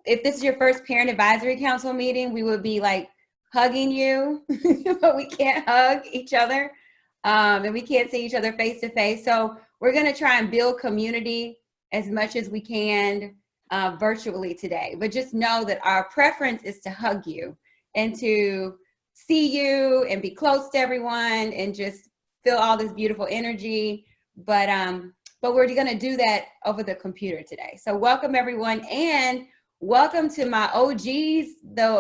if this is your first parent advisory council meeting, we would be like hugging you, but we can't hug each other. And we can't see each other face to face. So we're going to try and build community as much as we can virtually today. But just know that our preference is to hug you and to see you and be close to everyone and just feel all this beautiful energy. But we're going to do that over the computer today. So welcome everyone, and welcome to my OGs,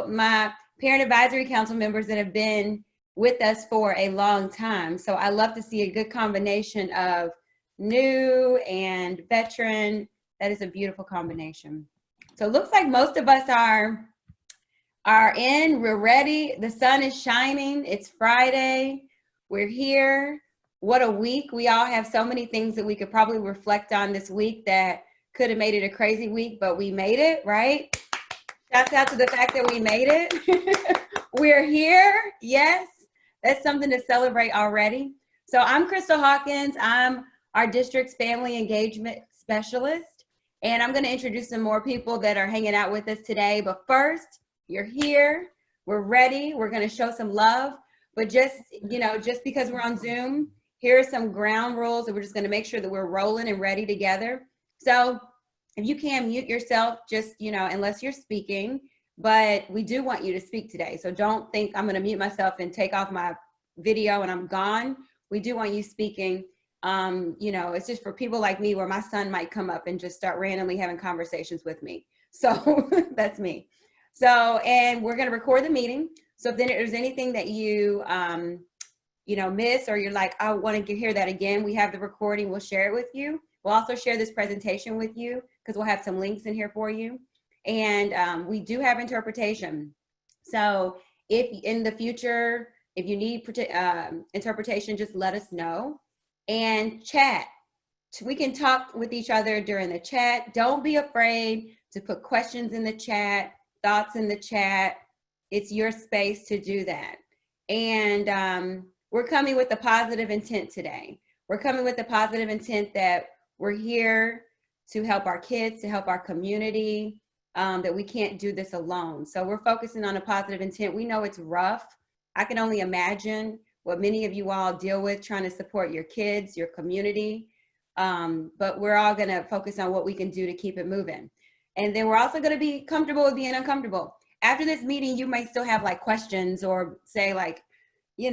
my Parent Advisory Council members that have been with us for a long time. So I love to see a good combination of new and veteran. That is a beautiful combination. So it looks like most of us are in, we're ready. The sun is shining, it's Friday, we're here. What a week. We all have so many things that we could probably reflect on this week that could have made it a crazy week, but we made it, right? Shouts out to the fact that we made it. We're here, yes. That's something to celebrate already. So I'm Crystal Hawkins. I'm our district's family engagement specialist, and I'm going to introduce some more people that are hanging out with us today. But first, you're here, we're ready, we're going to show some love. But just because we're on Zoom, here are some ground rules that we're just going to make sure that we're rolling and ready together. So if you can mute yourself, just, unless you're speaking, but we do want you to speak today. So don't think I'm going to mute myself and take off my video and I'm gone. We do want you speaking. It's just for people like me where my son might come up and just start randomly having conversations with me. So that's me. So, and we're going to record the meeting. So if there's anything that you, miss, or you're like, I want to hear that again, we have the recording. We'll share it with you. We'll also share this presentation with you because we'll have some links in here for you. And we do have interpretation. So if in the future, if you need interpretation, just let us know. And chat. We can talk with each other during the chat. Don't be afraid to put questions in the chat, thoughts in the chat. It's your space to do that. And we're coming with a positive intent today. We're coming with a positive intent that we're here to help our kids, to help our community, that we can't do this alone. So we're focusing on a positive intent. We know it's rough. I can only imagine what many of you all deal with trying to support your kids, your community. But we're all gonna focus on what we can do to keep it moving. And then we're also gonna be comfortable with being uncomfortable. After this meeting, you might still have like questions or say like, you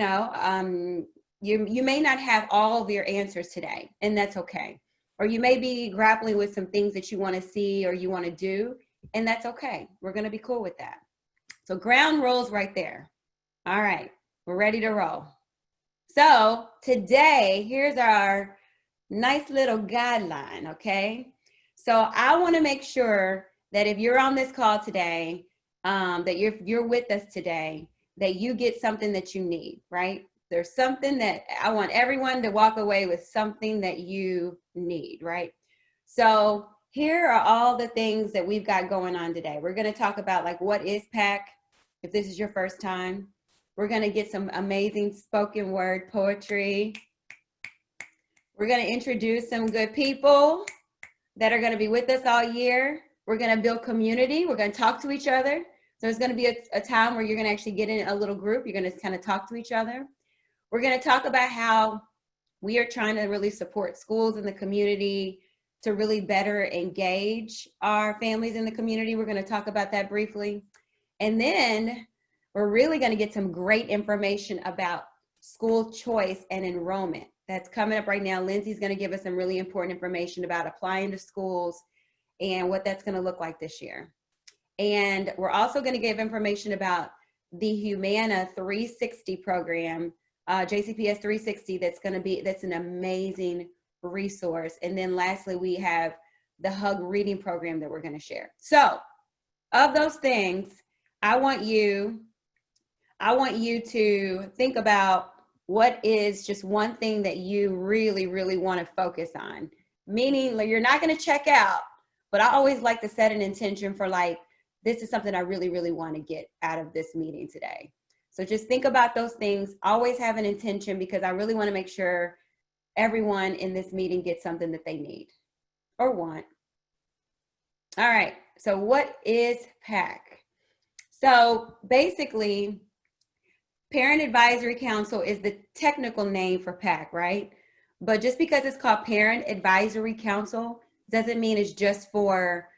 may not have all of your answers today, and that's okay. Or you may be grappling with some things that you wanna see or you wanna do, and that's okay. We're gonna be cool with that. So ground rules right there. All right, we're ready to roll. So today, here's our nice little guideline, okay? So I wanna make sure that if you're on this call today, that you're with us today, that you get something that you need, right? There's something that I want everyone to walk away with, something that you need, right? So here are all the things that we've got going on today. We're gonna talk about like, what is PAC, if this is your first time. We're gonna get some amazing spoken word poetry. We're gonna introduce some good people that are gonna be with us all year. We're gonna build community. We're gonna talk to each other. So there's gonna be a time where you're gonna actually get in a little group. You're gonna kind of talk to each other. We're gonna talk about how we are trying to really support schools in the community to really better engage our families in the community. We're gonna talk about that briefly. And then we're really gonna get some great information about school choice and enrollment. That's coming up right now. Lindsay's gonna give us some really important information about applying to schools and what that's gonna look like this year. And we're also gonna give information about the Humana 360 program, JCPS 360, that's an amazing resource. And then lastly, we have the Hug reading program that we're gonna share. So of those things, I want you to think about what is just one thing that you really, really want to focus on. Meaning, like, you're not going to check out, but I always like to set an intention for like, this is something I really, really want to get out of this meeting today. So just think about those things. Always have an intention, because I really want to make sure everyone in this meeting gets something that they need or want. All right, So what is PAC? So basically, Parent Advisory Council is the technical name for PAC, right? But just because it's called Parent Advisory Council doesn't mean it's just for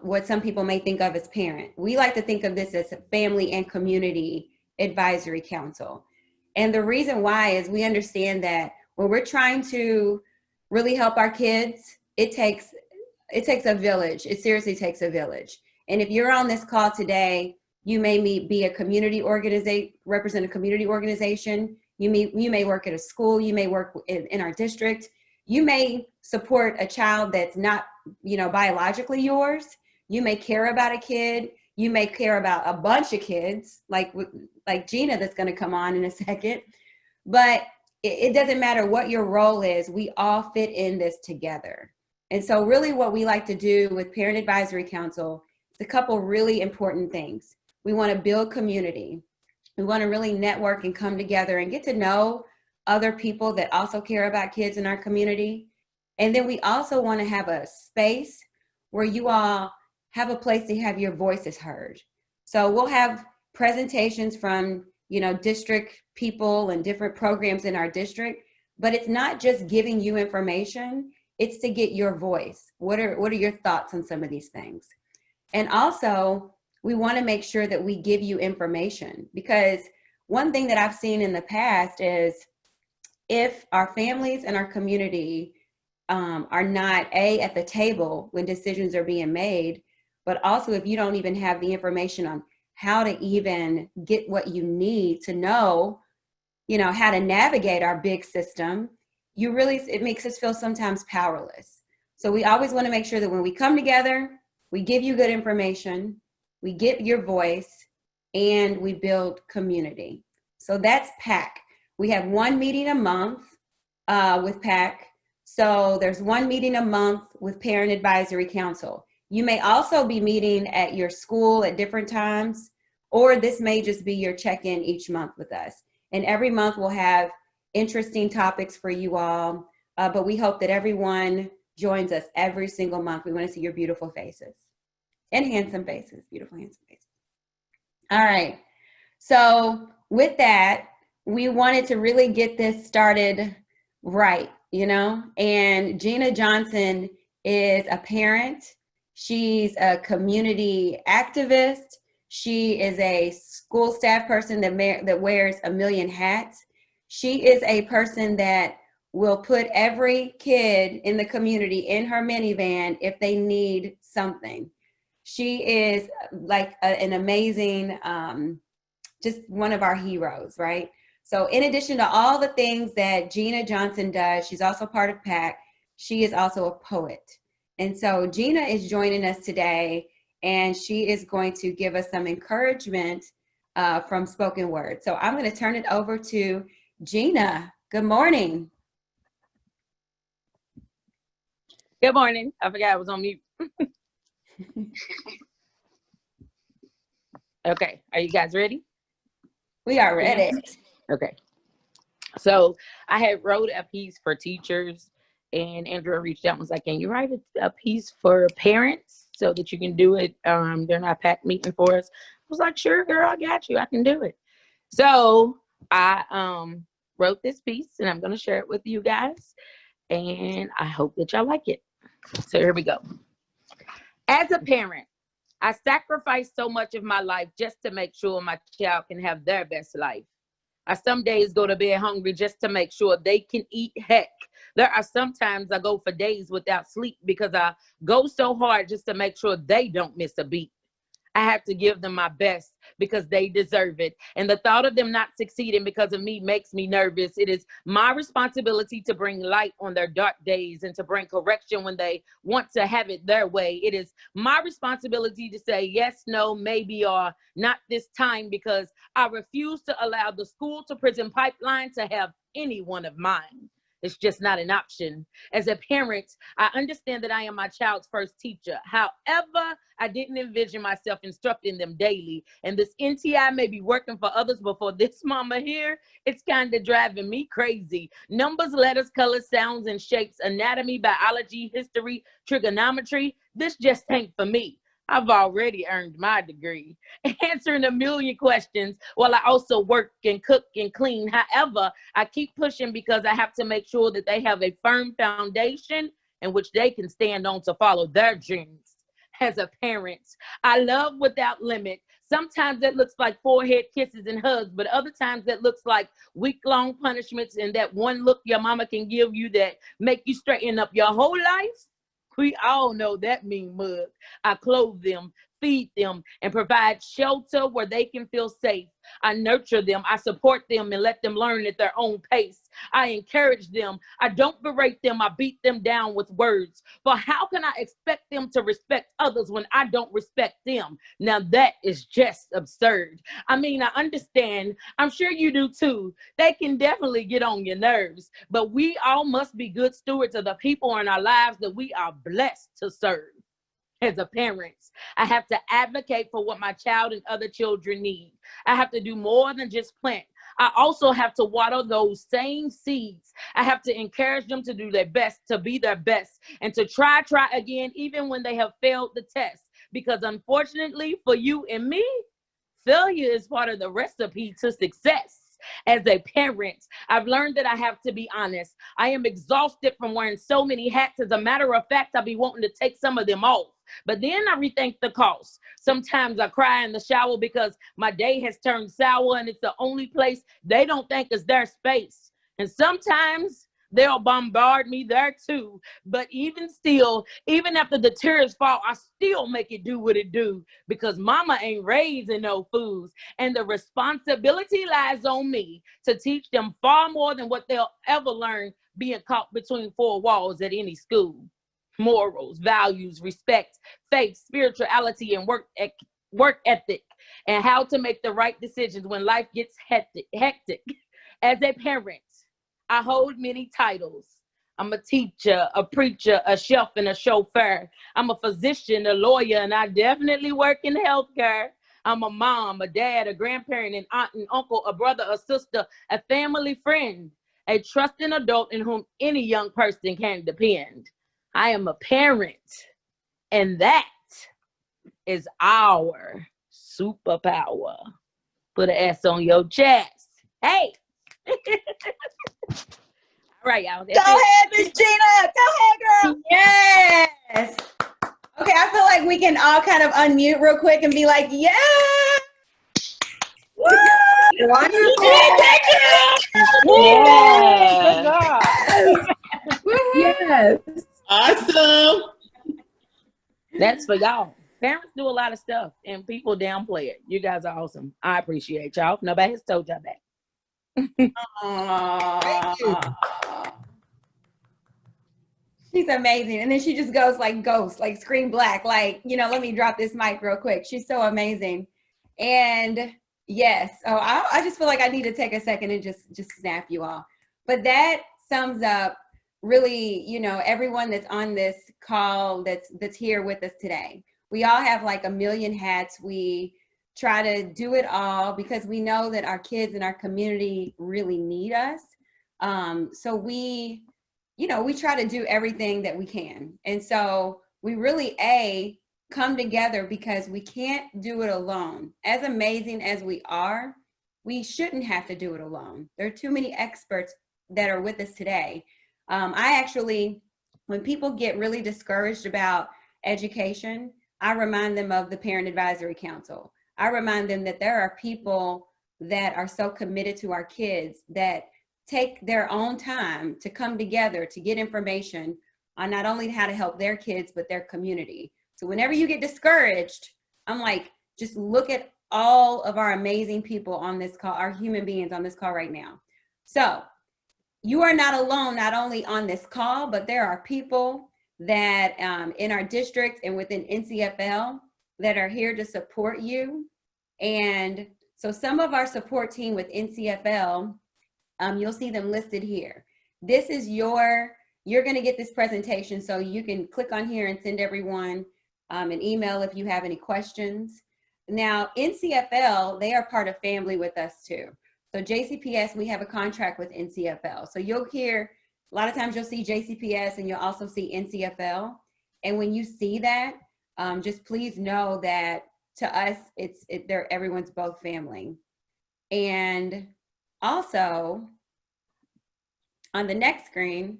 what some people may think of as parent. We like to think of this as a family and community advisory council. And the reason why is we understand that when we're trying to really help our kids, it takes a village. It seriously takes a village. And if you're on this call today, you may be a community organization, represent a community organization. You may work at a school. You may work in our district. You may support a child that's not, biologically yours. You may care about a kid. You may care about a bunch of kids, like Gina, that's going to come on in a second. But it doesn't matter what your role is. We all fit in this together. And so really what we like to do with Parent Advisory Council is a couple really important things. We want to build community. We want to really network and come together and get to know other people that also care about kids in our community. And then we also want to have a space where you all have a place to have your voices heard. So we'll have presentations from, district people and different programs in our district, but it's not just giving you information, it's to get your voice. What are your thoughts on some of these things? And also, we want to make sure that we give you information, because one thing that I've seen in the past is if our families and our community are not at the table when decisions are being made, but also if you don't even have the information on how to even get what you need to know, how to navigate our big system, it makes us feel sometimes powerless. So we always want to make sure that when we come together, we give you good information, we get your voice, and we build community. So that's PAC. We have one meeting a month with PAC. So there's one meeting a month with Parent Advisory Council. You may also be meeting at your school at different times, or this may just be your check-in each month with us. And every month we'll have interesting topics for you all, but we hope that everyone joins us every single month. We want to see your beautiful faces. And handsome faces, beautiful, handsome faces. All right. So with that, we wanted to really get this started right, and Gina Johnson is a parent. She's a community activist. She is a school staff person that wears a million hats. She is a person that will put every kid in the community in her minivan if they need something. She is like an amazing, just one of our heroes, right? So in addition to all the things that Gina Johnson does, she's also part of PAC. She is also a poet. And so Gina is joining us today, and she is going to give us some encouragement from spoken word. So I'm going to turn it over to Gina. Good morning. Good morning. I forgot I was on mute. Okay, are you guys ready? We are ready. Okay. So I had wrote a piece for teachers, and Andrea reached out and was like, can you write a piece for parents so that you can do it? They're not PAC meeting for us. I was like, sure, girl, I got you. I can do it. So I wrote this piece, and I'm going to share it with you guys, and I hope that y'all like it. So here we go. As a parent, I sacrifice so much of my life just to make sure my child can have their best life. I some days go to bed hungry just to make sure they can eat. Heck, there are sometimes I go for days without sleep because I go so hard just to make sure they don't miss a beat. I have to give them my best because they deserve it. And the thought of them not succeeding because of me makes me nervous. It is my responsibility to bring light on their dark days and to bring correction when they want to have it their way. It is my responsibility to say yes, no, maybe, or not this time, because I refuse to allow the school to prison pipeline to have any one of mine. It's just not an option. As a parent, I understand that I am my child's first teacher. However, I didn't envision myself instructing them daily. And this NTI may be working for others, but for this mama here, it's kind of driving me crazy. Numbers, letters, colors, sounds, and shapes, anatomy, biology, history, trigonometry. This just ain't for me. I've already earned my degree, answering a million questions while I also work and cook and clean. However, I keep pushing because I have to make sure that they have a firm foundation in which they can stand on to follow their dreams. As a parent, I love without limit. Sometimes that looks like forehead kisses and hugs, but other times that looks like week-long punishments and that one look your mama can give you that make you straighten up your whole life. We all know that mean mug. I clothe them, feed them, and provide shelter where they can feel safe. I nurture them, I support them, and let them learn at their own pace. I encourage them. I don't berate them. I beat them down with words. For how can I expect them to respect others when I don't respect them? Now that is just absurd. I mean, I understand. I'm sure you do too. They can definitely get on your nerves, but we all must be good stewards of the people in our lives that we are blessed to serve. As a parent, I have to advocate for what my child and other children need. I have to do more than just plant. I also have to water those same seeds. I have to encourage them to do their best, to be their best, and to try again, even when they have failed the test. Because unfortunately for you and me, failure is part of the recipe to success. As a parent, I've learned that I have to be honest. I am exhausted from wearing so many hats. As a matter of fact, I'll be wanting to take some of them off. But then I rethink the cost. Sometimes I cry in the shower because my day has turned sour and it's the only place they don't think is their space. And sometimes they'll bombard me there too. But even still, even after the tears fall, I still make it do what it do because mama ain't raising no fools. And the responsibility lies on me to teach them far more than what they'll ever learn being caught between four walls at any school. Morals, values, respect, faith, spirituality, and work ethic, and how to make the right decisions when life gets hectic. As a parent, I hold many titles. I'm a teacher, a preacher, a chef, and a chauffeur. I'm a physician, a lawyer, and I definitely work in healthcare. I'm a mom, a dad, a grandparent, an aunt and uncle, a brother, a sister, a family friend, a trusting adult in whom any young person can depend. I am a parent, and that is our superpower. Put an S on your chest. Hey! All right, y'all. Go ahead, Miss Gina. Go ahead, girl. Yes. Okay, I feel like we can all kind of unmute real quick and be like, yeah. Woo! Wonderful. Yeah. Good job. Yes. Awesome. That's for y'all. Parents do a lot of stuff and people downplay it. You guys are awesome. I appreciate y'all. Nobody has told y'all that. Thank you. She's amazing. And then she just goes like ghost, like screen black, like, you know, let me drop this mic real quick. She's so amazing. And yes, I just feel like I need to take a second and just snap you all. But that sums up really, you know, everyone that's on this call that's here with us today. We all have like a million hats. We try to do it all because we know that our kids and our community really need us. So we, you know, we try to do everything that we can. And so we really, come together because we can't do it alone. As amazing as we are, we shouldn't have to do it alone. There are too many experts that are with us today. I actually, when people get really discouraged about education, I remind them of the Parent Advisory Council. I remind them that there are people that are so committed to our kids that take their own time to come together to get information on not only how to help their kids, but their community. So whenever you get discouraged, I'm like, just look at all of our amazing people on this call, our human beings on this call right now. So you are not alone, not only on this call, but there are people that in our district and within NCFL that are here to support you. And so some of our support team with NCFL, you'll see them listed here. This is you're gonna get this presentation, so you can click on here and send everyone an email if you have any questions. Now, NCFL, they are part of family with us too. So JCPS, we have a contract with NCFL. So you'll hear, a lot of times you'll see JCPS and you'll also see NCFL. And when you see that, just please know that to us, they're everyone's both family. And also on the next screen,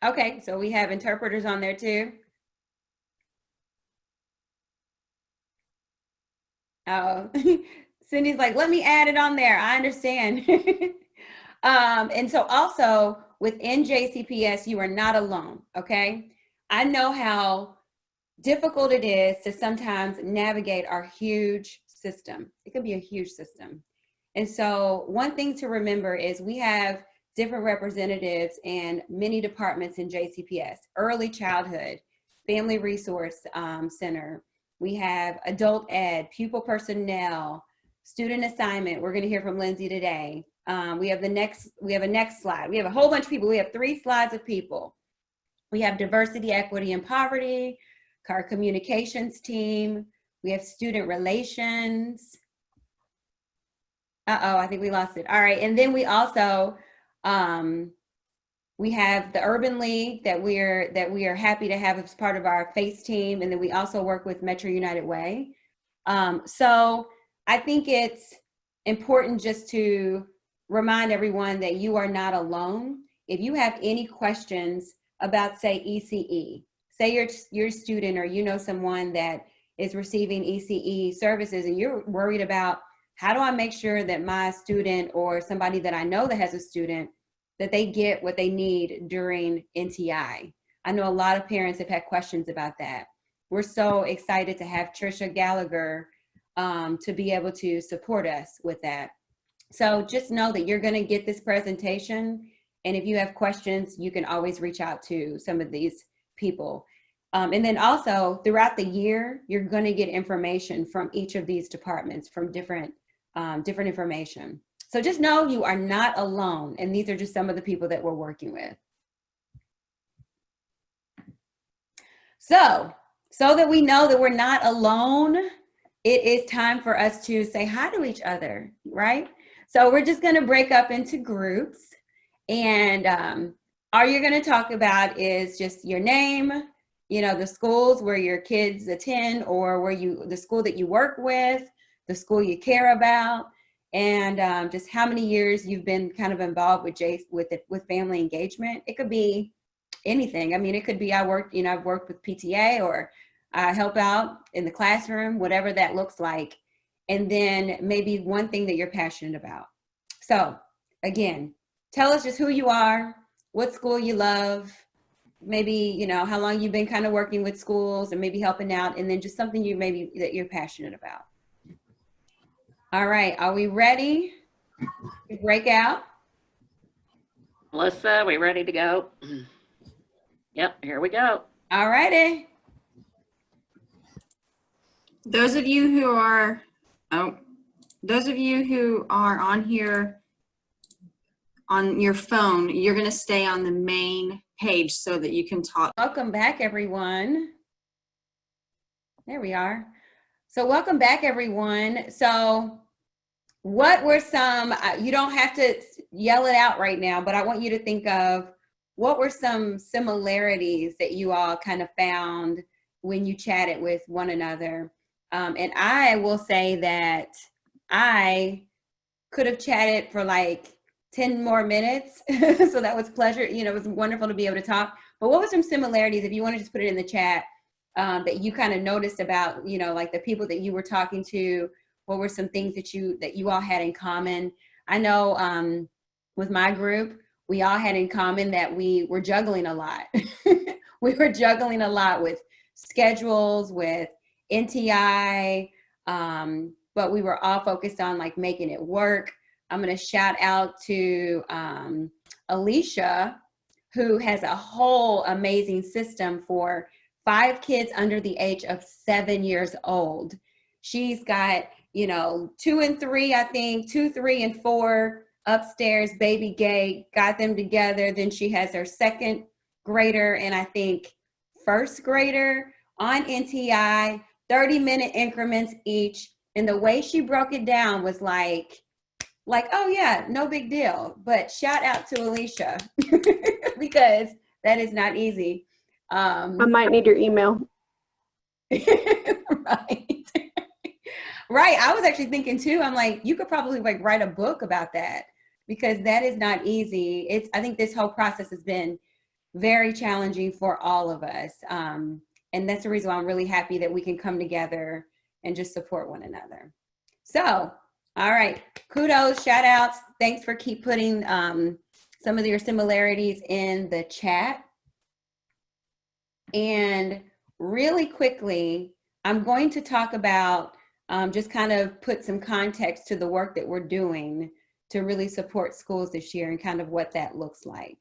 okay, so we have interpreters on there too. Oh, Cindy's like, let me add it on there. I understand. And so also within JCPS, you are not alone, okay? I know how difficult it is to sometimes navigate our huge system. It can be a huge system. And so one thing to remember is we have different representatives in many departments in JCPS: early childhood, family resource center. We have adult ed, pupil personnel, student assignment. We're going to hear from Lindsay today. We have a next slide. We have a whole bunch of people. We have 3 slides of people. We have diversity, equity, and poverty, our communications team. We have student relations. Uh-oh, I think we lost it. All right, and then we also, we have the Urban League that we are happy to have as part of our FACE team, and then we also work with Metro United Way. So I think it's important just to remind everyone that you are not alone. If you have any questions about, say, ECE, say you're a student or you know someone that is receiving ECE services and you're worried about, how do I make sure that my student or somebody that I know that has a student, that they get what they need during NTI? I know a lot of parents have had questions about that. We're so excited to have Trisha Gallagher to be able to support us with that. So just know that you're going to get this presentation, and if you have questions, you can always reach out to some of these people. And then also throughout the year, you're going to get information from each of these departments, from different information. So just know you are not alone, and these are just some of the people that we're working with. So that we know that we're not alone, it is time for us to say hi to each other, right? So we're just going to break up into groups, and all you're going to talk about is just your name, you know, the schools where your kids attend, or the school that you work with, the school you care about, and just how many years you've been kind of involved with family engagement. It could be anything. I mean, it could be I've worked with PTA, or I help out in the classroom, whatever that looks like. And then maybe one thing that you're passionate about. So again, tell us just who you are, what school you love, maybe, you know, how long you've been kind of working with schools and maybe helping out, and then just something that you're passionate about. All right, are we ready to break out? Melissa, we ready to go? Yep, here we go. All righty. Those of you who are on here on your phone, you're going to stay on the main page so that you can talk. Welcome back, everyone. There we are. So welcome back, everyone. So what were some, you don't have to yell it out right now, but I want you to think of what were some similarities that you all kind of found when you chatted with one another. And I will say that I could have chatted for like 10 more minutes. So that was pleasure. You know, it was wonderful to be able to talk. But what were some similarities, if you want to just put it in the chat, that you kind of noticed about, you know, like the people that you were talking to? What were some things that you all had in common? I know with my group, we all had in common that we were juggling a lot. We were juggling a lot with schedules, with NTI, but we were all focused on like making it work. I'm going to shout out to Alicia, who has a whole amazing system for 5 kids under the age of 7 years old. She's got, you know, 2 and 3, I think, 2, 3, and 4 upstairs, baby gate, got them together. Then she has her 2nd grader and I think 1st grader on NTI, 30-minute increments each. And the way she broke it down was like, oh yeah, no big deal. But shout out to Alicia because that is not easy. I might need your email. Right. Right. I was actually thinking too, I'm like, you could probably like write a book about that because that is not easy. I think this whole process has been very challenging for all of us. And that's the reason why I'm really happy that we can come together and just support one another. So, all right. Kudos, shout outs. Thanks for keep putting some of your similarities in the chat. And really quickly, I'm going to talk about just kind of put some context to the work that we're doing to really support schools this year and kind of what that looks like.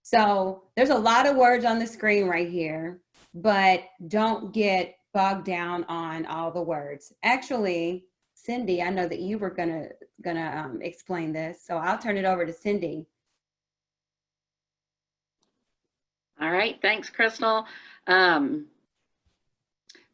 So there's a lot of words on the screen right here, but don't get bogged down on all the words. Actually, Cindy, I know that you were gonna explain this, so I'll turn it over to Cindy. All right, thanks, Crystal.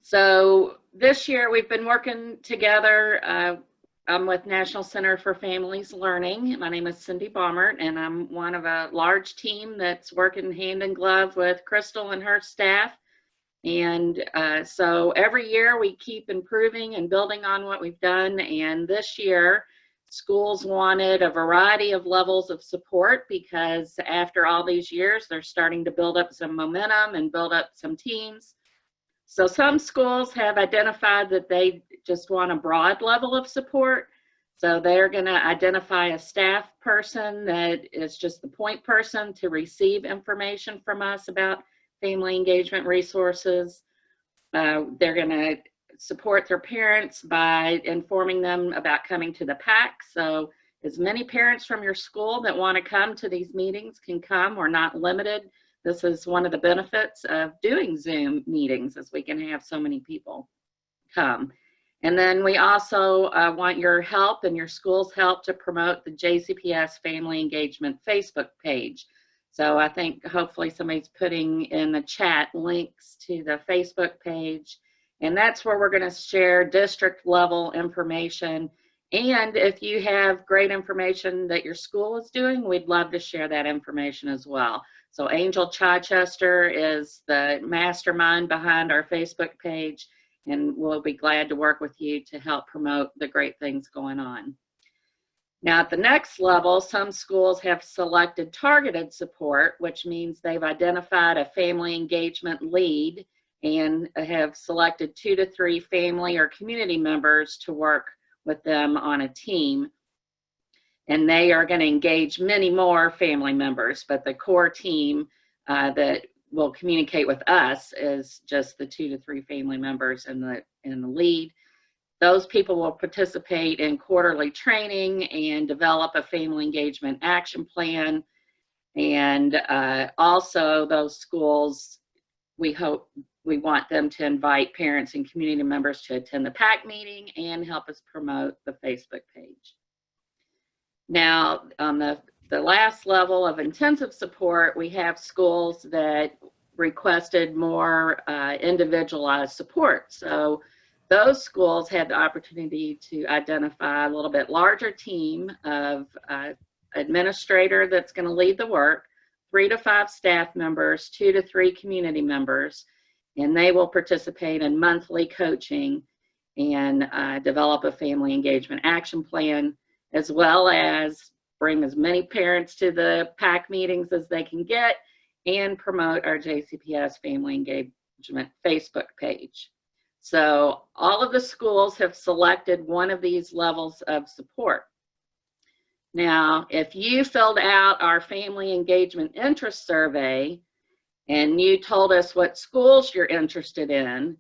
So this year we've been working together. I'm with National Center for Families Learning. My name is Cindy Baumert, and I'm one of a large team that's working hand in glove with Crystal and her staff. And so every year we keep improving and building on what we've done. And this year, schools wanted a variety of levels of support because after all these years, they're starting to build up some momentum and build up some teams. So some schools have identified that they just want a broad level of support. So they're going to identify a staff person that is just the point person to receive information from us about family engagement resources. They're going to support their parents by informing them about coming to the PAC. So as many parents from your school that want to come to these meetings can come. We're not limited. This is one of the benefits of doing Zoom meetings, is we can have so many people come. And then we also want your help and your school's help to promote the JCPS Family Engagement Facebook page. So I think hopefully somebody's putting in the chat links to the Facebook page. And that's where we're going to share district level information. And if you have great information that your school is doing, we'd love to share that information as well. So Angel Chichester is the mastermind behind our Facebook page, and we'll be glad to work with you to help promote the great things going on. Now at the next level, some schools have selected targeted support, which means they've identified a family engagement lead and have selected 2 to 3 family or community members to work with them on a team. And they are going to engage many more family members, but the core team that will communicate with us is just the 2 to 3 family members in the lead. Those people will participate in quarterly training and develop a family engagement action plan. And also those schools, we want them to invite parents and community members to attend the PAC meeting and help us promote the Facebook page. Now, on the last level of intensive support, we have schools that requested more individualized support. So those schools had the opportunity to identify a little bit larger team of administrator that's going to lead the work, 3 to 5 staff members, 2 to 3 community members, and they will participate in monthly coaching and develop a family engagement action plan, as well as bring as many parents to the PAC meetings as they can get and promote our JCPS Family Engagement Facebook page. So all of the schools have selected one of these levels of support. Now, if you filled out our family engagement interest survey and you told us what schools you're interested in,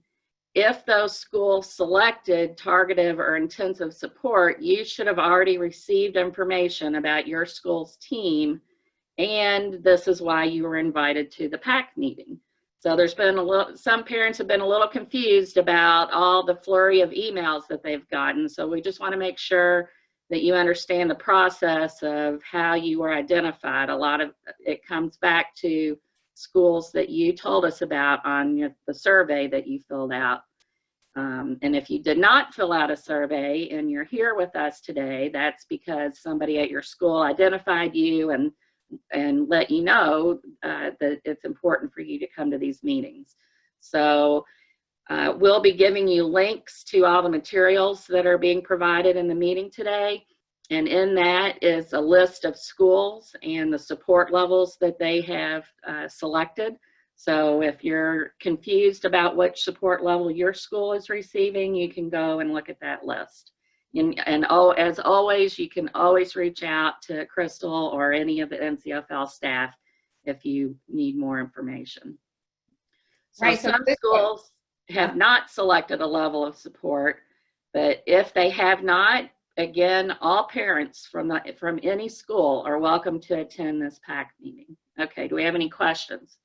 if those schools selected targeted or intensive support, you should have already received information about your school's team, and this is why you were invited to the PAC meeting. So there's been some parents have been a little confused about all the flurry of emails that they've gotten. So we just want to make sure that you understand the process of how you were identified. A lot of it comes back to schools that you told us about on the survey that you filled out. And if you did not fill out a survey and you're here with us today, that's because somebody at your school identified you and let you know that it's important for you to come to these meetings. So We'll be giving you links to all the materials that are being provided in the meeting today. And in that is a list of schools and the support levels that they have selected. So if you're confused about which support level your school is receiving, you can go and look at that list. And as always, you can always reach out to Crystal or any of the NCFL staff if you need more information. So Right, so some schools have not selected a level of support, but if they have not, again, all parents from any school are welcome to attend this PAC meeting. Okay, do we have any questions?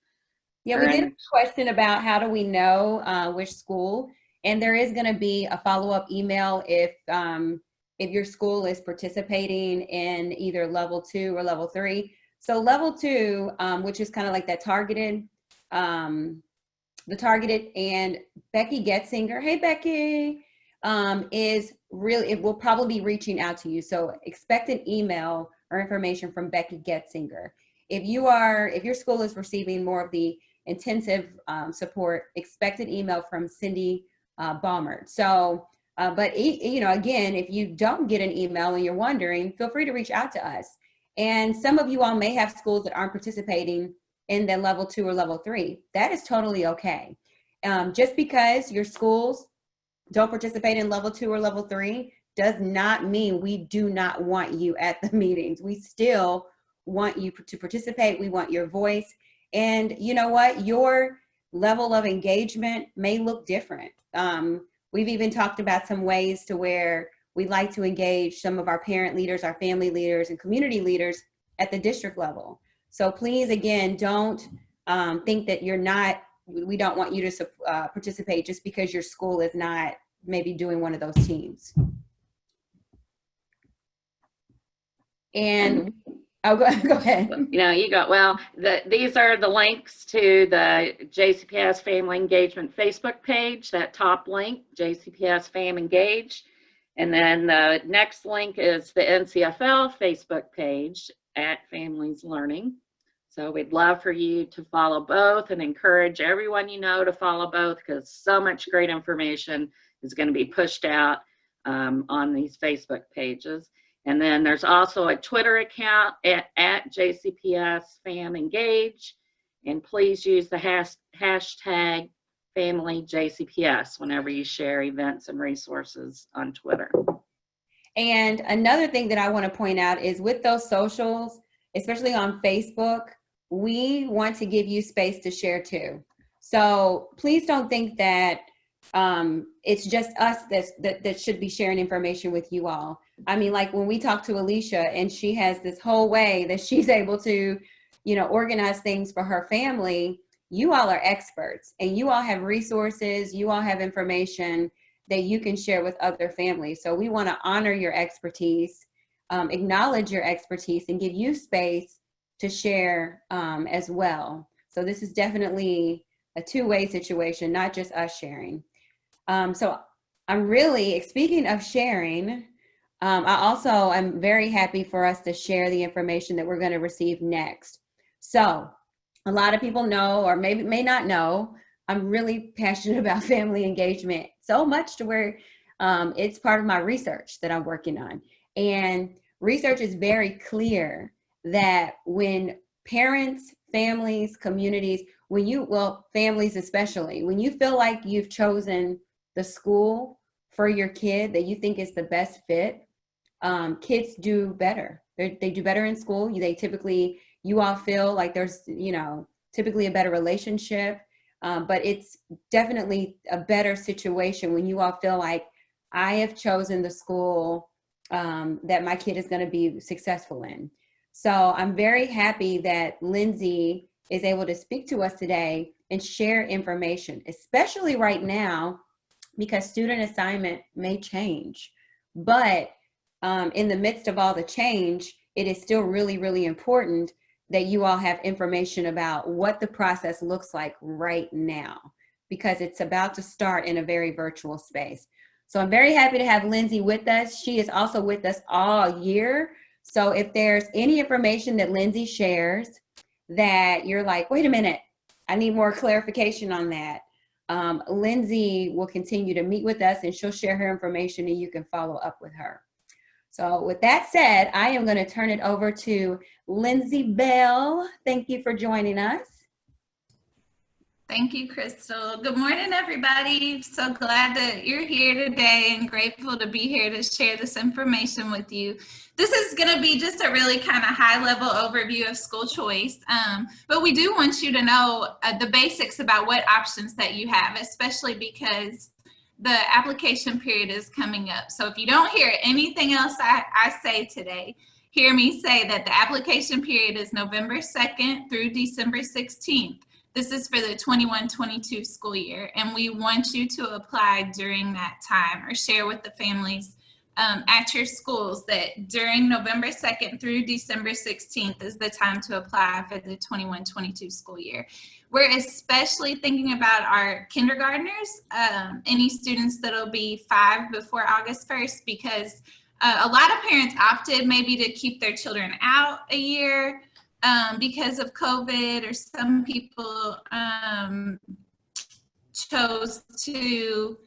Yeah, we did have a question about how do we know which school, and there is going to be a follow-up email if your school is participating in either level 2 or level 3. So level 2, which is kind of like that targeted, the targeted, and Becky Getzinger, hey Becky, is really, it will probably be reaching out to you. So expect an email or information from Becky Getzinger. If your school is receiving more of the intensive support, expect an email from Cindy Baumert. So, but again, if you don't get an email and you're wondering, feel free to reach out to us. And some of you all may have schools that aren't participating in the level 2 or level 3. That is totally okay. Just because your schools don't participate in level 2 or level 3 does not mean we do not want you at the meetings. We still want you to participate. We want your voice. And you know what? Your level of engagement may look different. We've even talked about some ways to where we like to engage some of our parent leaders, our family leaders, and community leaders at the district level. So please, again, don't think that we don't want you to participate just because your school is not maybe doing one of those teams. And go ahead. Well, these are the links to the JCPS Family Engagement Facebook page, that top link, JCPS Fam Engage. And then the next link is the NCFL Facebook page at Families Learning. So we'd love for you to follow both and encourage everyone you know to follow both, because so much great information is going to be pushed out on these Facebook pages. And then there's also a Twitter account at JCPS Fam Engage. And please use the hashtag FamilyJCPS whenever you share events and resources on Twitter. And another thing that I want to point out is with those socials, especially on Facebook, we want to give you space to share too. So please don't think that it's just us that should be sharing information with you all. I mean, like when we talk to Alicia and she has this whole way that she's able to, organize things for her family, you all are experts and you all have resources, you all have information that you can share with other families. So we want to honor your expertise, acknowledge your expertise, and give you space to share as well. So this is definitely a two-way situation, not just us sharing. So I'm really, speaking of sharing, I'm very happy for us to share the information that we're going to receive next. So a lot of people know, or maybe may not know, I'm really passionate about family engagement, so much to where it's part of my research that I'm working on. And research is very clear that when parents, families, communities, families especially, when you feel like you've chosen the school for your kid that you think is the best fit, kids do better. They do better in school. You all feel like there's, typically a better relationship, but it's definitely a better situation when you all feel like I have chosen the school that my kid is going to be successful in. So I'm very happy that Lindsay is able to speak to us today and share information, especially right now, because student assignment may change. But in the midst of all the change, it is still really, really important that you all have information about what the process looks like right now, because it's about to start in a very virtual space. So I'm very happy to have Lindsay with us. She is also with us all year. So if there's any information that Lindsay shares that you're like, wait a minute, I need more clarification on that, Lindsay will continue to meet with us, and she'll share her information and you can follow up with her. So with that said, I am going to turn it over to Lindsay Bale. Thank you for joining us. Thank you, Crystal. Good morning, everybody. So glad that you're here today and grateful to be here to share this information with you. This is going to be just a really kind of high-level overview of school choice, but we do want you to know the basics about what options that you have, especially because the application period is coming up. So if you don't hear anything else I say today, hear me say that the application period is November 2nd through December 16th. This is for the 21-22 school year, and we want you to apply during that time or share with the families at your schools that during November 2nd through December 16th is the time to apply for the 21-22 school year. We're especially thinking about our kindergartners, any students that'll be 5 before August 1st, because a lot of parents opted maybe to keep their children out a year because of COVID, or some people chose to,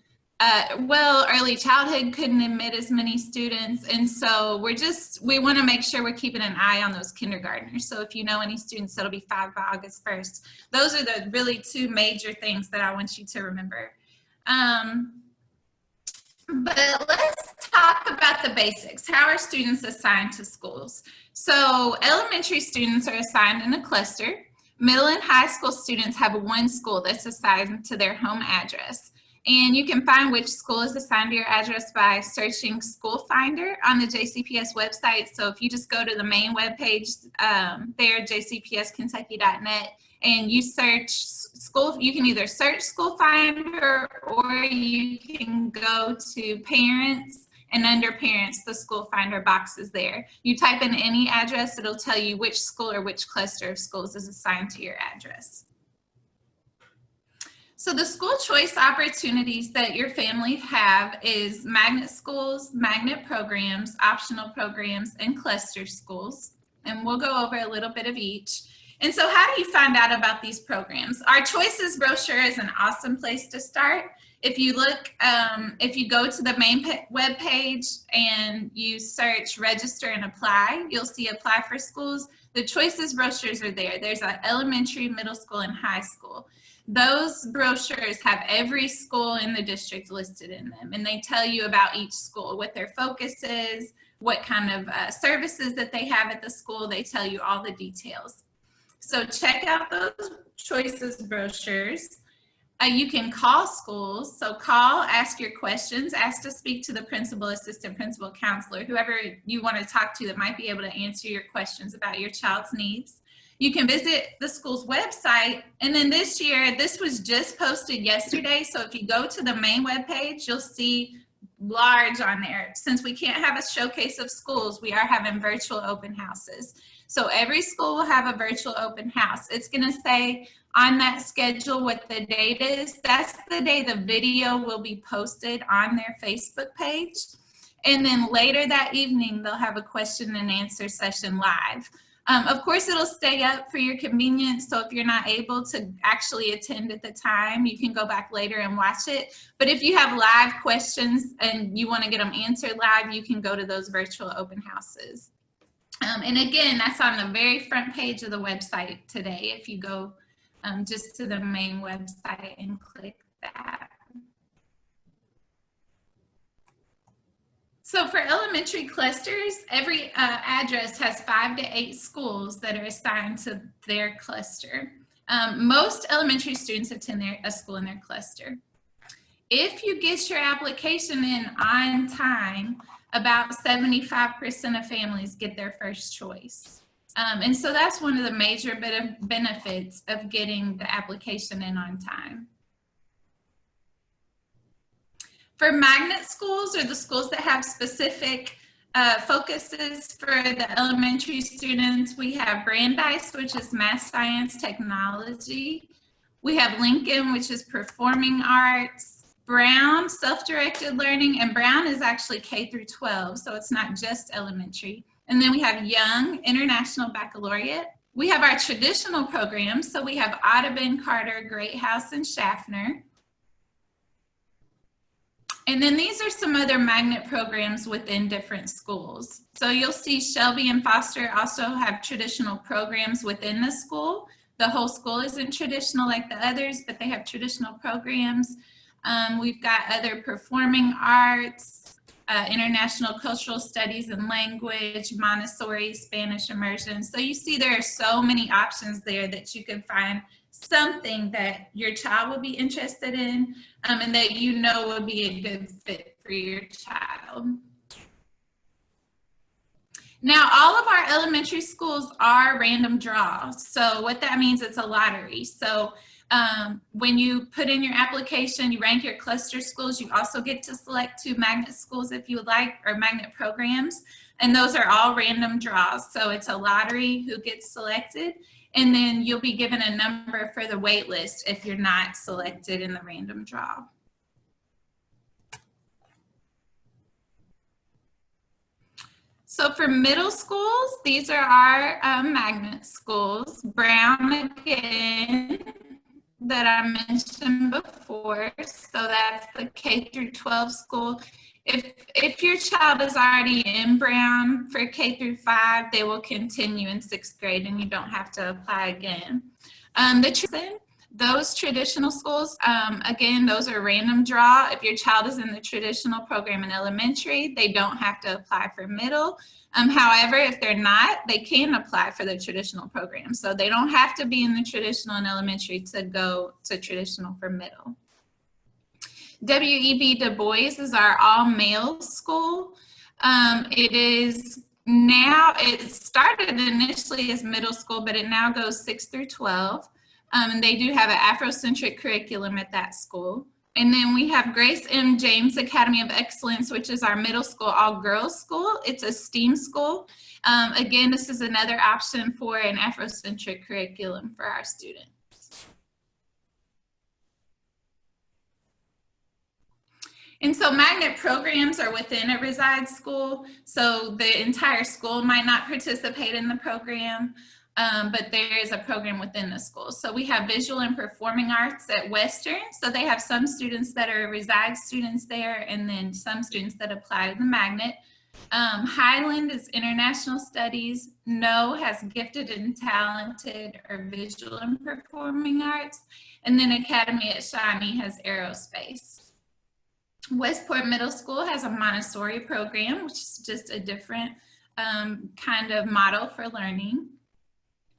early childhood couldn't admit as many students. And so we want to make sure we're keeping an eye on those kindergartners. So if you know any students that'll be 5 by August 1st, those are the really 2 major things that I want you to remember. But let's talk about the basics. How are students assigned to schools? So elementary students are assigned in a cluster. Middle and high school students have 1 school that's assigned to their home address. And you can find which school is assigned to your address by searching School Finder on the JCPS website. So if you just go to the main webpage there, jcpskentucky.net, and you search school, you can either search School Finder or you can go to Parents, and under Parents, the School Finder box is there. You type in any address, it'll tell you which school or which cluster of schools is assigned to your address. So the school choice opportunities that your family have is magnet schools, magnet programs, optional programs, and cluster schools. And we'll go over a little bit of each. And so how do you find out about these programs? Our choices brochure is an awesome place to start. If you look, if you go to the main web page and you search register and apply, you'll see apply for schools. The choices brochures are there. There's an elementary, middle school, and high school. Those brochures have every school in the district listed in them, and they tell you about each school, what their focus is, what kind of services that they have at the school. They tell you all the details. So check out those choices brochures. You can call schools. So call, ask your questions, ask to speak to the principal, assistant principal, counselor, whoever you want to talk to that might be able to answer your questions about your child's needs. You can visit the school's website. And then this year, this was just posted yesterday. So if you go to the main webpage, you'll see large on there. Since we can't have a showcase of schools, we are having virtual open houses. So every school will have a virtual open house. It's going to say on that schedule what the date is. That's the day the video will be posted on their Facebook page. And then later that evening, they'll have a question and answer session live. Of course, it'll stay up for your convenience. So if you're not able to actually attend at the time, you can go back later and watch it. But if you have live questions and you want to get them answered live, you can go to those virtual open houses. And again, that's on the very front page of the website today. If you go just to the main website and click that. So for elementary clusters, every address has 5 to 8 schools that are assigned to their cluster. Most elementary students attend a school in their cluster. If you get your application in on time, about 75% of families get their first choice. And so that's one of the major benefits of getting the application in on time. For magnet schools, or the schools that have specific focuses for the elementary students, we have Brandeis, which is math, science, technology. We have Lincoln, which is performing arts. Brown, self-directed learning, and Brown is actually K through 12, so it's not just elementary. And then we have Young, International Baccalaureate. We have our traditional programs, so we have Audubon, Carter, Great House, and Schaffner. And then these are some other magnet programs within different schools. So you'll see Shelby and Foster also have traditional programs within the school. The whole school isn't traditional like the others, but they have traditional programs. We've got other performing arts, international cultural studies and language, Montessori, Spanish immersion. So you see there are so many options there that you can find something that your child will be interested in, and that you know will be a good fit for your child. Now, all of our elementary schools are random draws. So what that means, it's a lottery. So when you put in your application, you rank your cluster schools, you also get to select 2 magnet schools if you would like, or magnet programs. And those are all random draws. So it's a lottery who gets selected. And then you'll be given a number for the wait list if you're not selected in the random draw. So for middle schools, these are our magnet schools. Brown again, that I mentioned before. So that's the K through 12 school. If your child is already in Brown for K through 5, they will continue in 6th grade and you don't have to apply again. Those traditional schools, again, those are random draw. If your child is in the traditional program in elementary, they don't have to apply for middle. However, if they're not, they can apply for the traditional program. So they don't have to be in the traditional and elementary to go to traditional for middle. W.E.B. Du Bois is our all-male school. It started initially as middle school, but it now goes 6 through 12. And they do have an Afrocentric curriculum at that school. And then we have Grace M. James Academy of Excellence, which is our middle school all-girls school. It's a STEAM school. Again, this is another option for an Afrocentric curriculum for our students. And so magnet programs are within a reside school. So the entire school might not participate in the program, but there is a program within the school. So we have visual and performing arts at Western. So they have some students that are reside students there, and then some students that apply to the magnet. Highland is international studies. No has gifted and talented or visual and performing arts. And then Academy at Shawnee has aerospace. Westport Middle School has a Montessori program, which is just a different kind of model for learning.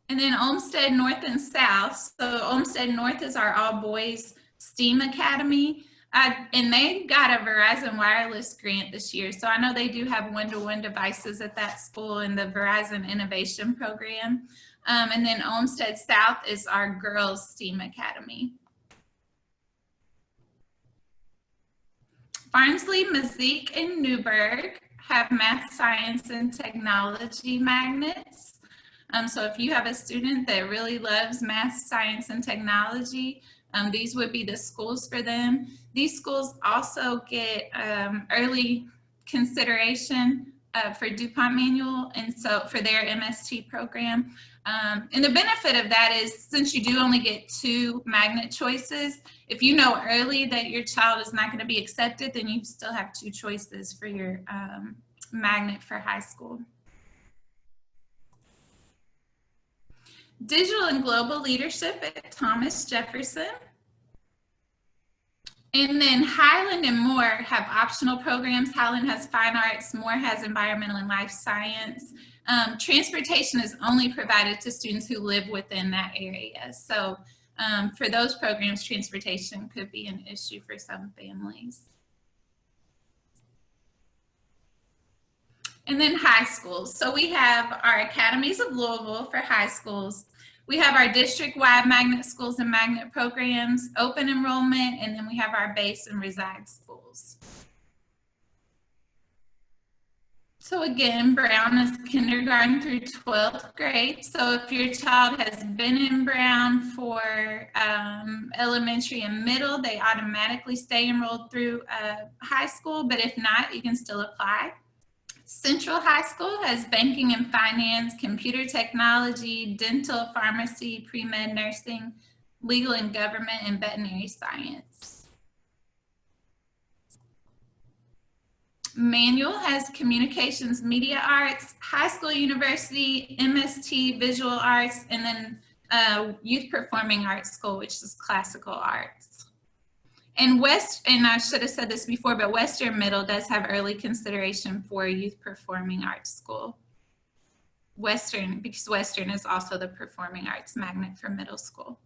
And then Olmsted North and South. So Olmsted North is our all-boys STEAM Academy. And they got a Verizon Wireless grant this year. So I know they do have one-to-one devices at that school in the Verizon Innovation Program. And then Olmsted South is our girls STEAM Academy. Barnsley, Mazik, and Newburgh have math, science, and technology magnets. So if you have a student that really loves math, science, and technology, these would be the schools for them. These schools also get early consideration for DuPont Manual, and so for their MST program. And the benefit of that is, since you do only get 2 magnet choices, if you know early that your child is not going to be accepted, then you still have 2 choices for your magnet for high school. Digital and Global Leadership at Thomas Jefferson. And then Highland and Moore have optional programs. Highland has fine arts, Moore has environmental and life science. Transportation is only provided to students who live within that area. So for those programs, transportation could be an issue for some families. And then high schools. So we have our Academies of Louisville for high schools. We have our district-wide magnet schools and magnet programs, open enrollment, and then we have our base and reside schools. So again, Brown is kindergarten through 12th grade. So if your child has been in Brown for elementary and middle, they automatically stay enrolled through high school, but if not, you can still apply. Central High School has banking and finance, computer technology, dental, pharmacy, pre-med nursing, legal and government, and veterinary science. Manual has communications, media arts, high school, university, MST, visual arts, and then youth performing arts school, which is classical arts. And I should have said this before, but Western Middle does have early consideration for youth performing arts school. Because Western is also the performing arts magnet for middle school.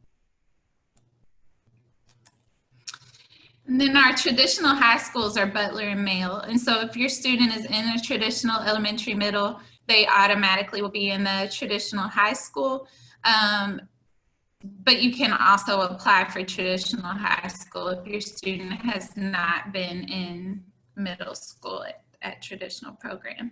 And then our traditional high schools are Butler and Male. And so if your student is in a traditional elementary middle, they automatically will be in the traditional high school. But you can also apply for traditional high school if your student has not been in middle school at traditional program.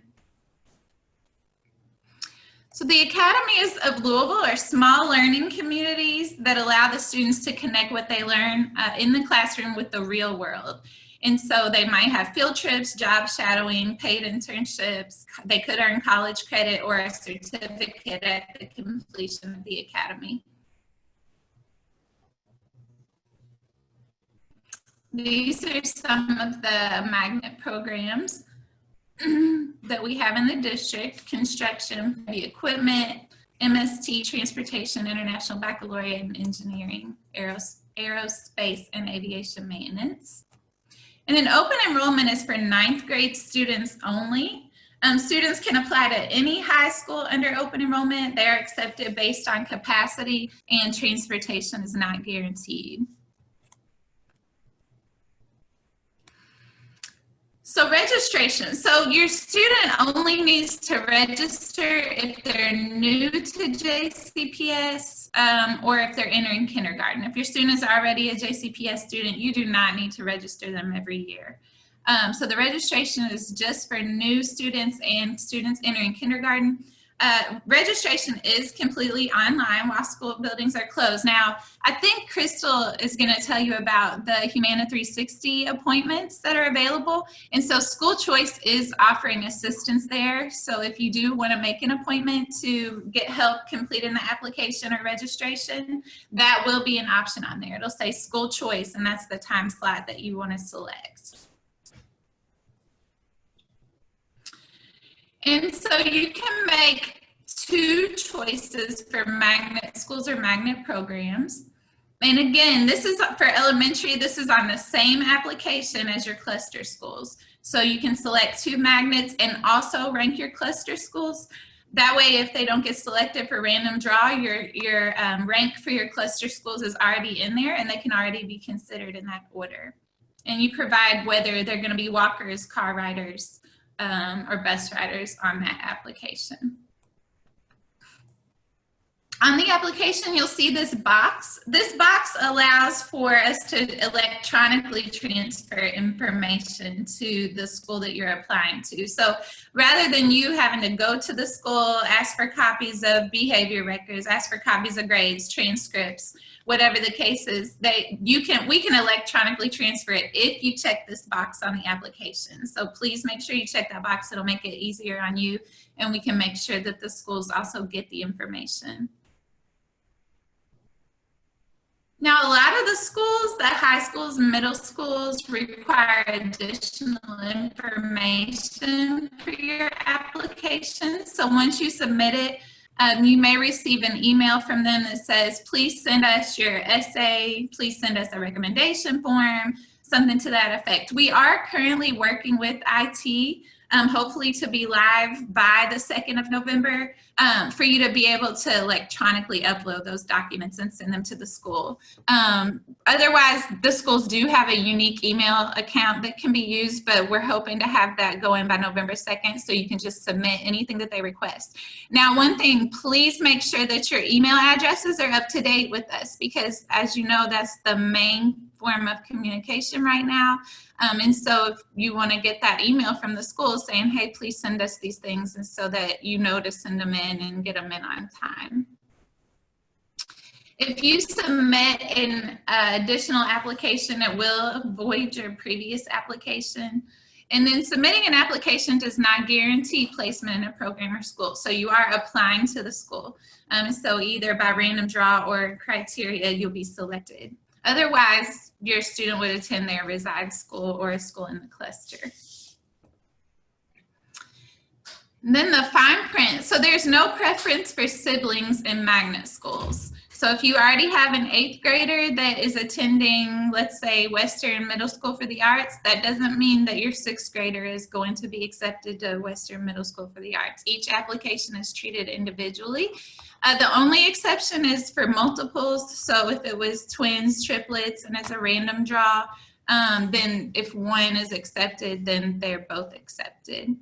So the academies of Louisville are small learning communities that allow the students to connect what they learn in the classroom with the real world. And so they might have field trips, job shadowing, paid internships. They could earn college credit or a certificate at the completion of the academy. These are some of the magnet programs that we have in the district: construction, the equipment, MST, transportation, international baccalaureate, and engineering, aerospace, and aviation maintenance. And then open enrollment is for 9th grade students only. Students can apply to any high school under open enrollment. They are accepted based on capacity, and transportation is not guaranteed. So registration. So your student only needs to register if they're new to JCPS or if they're entering kindergarten. If your student is already a JCPS student, you do not need to register them every year. So the registration is just for new students and students entering kindergarten. Registration is completely online while school buildings are closed. Now, I think Crystal is going to tell you about the Humana 360 appointments that are available. And so School Choice is offering assistance there. So if you do want to make an appointment to get help completing the application or registration, that will be an option on there. It'll say School Choice, and that's the time slot that you want to select. And so you can make 2 choices for magnet schools or magnet programs. And again, this is for elementary. This is on the same application as your cluster schools. So you can select 2 magnets and also rank your cluster schools. That way, if they don't get selected for random draw, your rank for your cluster schools is already in there and they can already be considered in that order. And you provide whether they're going to be walkers, car riders, or bus riders on that application. On the application, you'll see this box. This box allows for us to electronically transfer information to the school that you're applying to. So rather than you having to go to the school, ask for copies of behavior records, ask for copies of grades, transcripts, whatever the case is, we can electronically transfer it if you check this box on the application. So please make sure you check that box. It'll make it easier on you, and we can make sure that the schools also get the information. Now, a lot of the schools, the high schools, middle schools, require additional information for your application. So once you submit it, you may receive an email from them that says, please send us your essay, please send us a recommendation form, something to that effect. We are currently working with IT, hopefully to be live by the 2nd of November, for you to be able to electronically upload those documents and send them to the school. Otherwise, the schools do have a unique email account that can be used, but we're hoping to have that going by November 2nd, so you can just submit anything that they request. Now, one thing, please make sure that your email addresses are up to date with us, because as you know, that's the main form of communication right now. And so if you want to get that email from the school saying, hey, please send us these things, and so that you know to send them in and get them in on time. If you submit an additional application, it will void your previous application. And then submitting an application does not guarantee placement in a program or school. So you are applying to the school. So either by random draw or criteria, you'll be selected. Otherwise, your student would attend their reside school or a school in the cluster. Then the fine print. So there's no preference for siblings in magnet schools. So if you already have an 8th grader that is attending, let's say, Western Middle School for the Arts, that doesn't mean that your 6th grader is going to be accepted to Western Middle School for the Arts. Each application is treated individually. The only exception is for multiples. So if it was twins, triplets, and it's a random draw, then if one is accepted, then they're both accepted.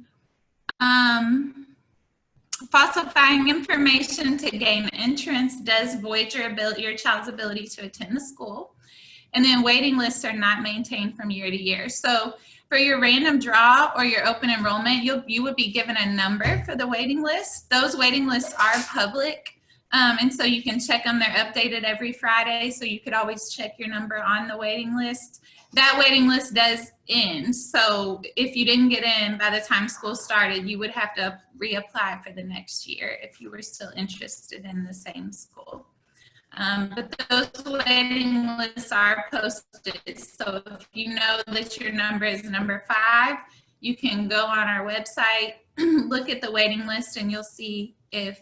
Falsifying information to gain entrance does void your child's ability to attend the school. And then waiting lists are not maintained from year to year. So for your random draw or your open enrollment, you would be given a number for the waiting list. Those waiting lists are public. And so you can check them. They're updated every Friday. So you could always check your number on the waiting list. That waiting list does end. So if you didn't get in by the time school started, you would have to reapply for the next year if you were still interested in the same school. But those waiting lists are posted. So if you know that your number is number 5, you can go on our website, look at the waiting list, and you'll see if,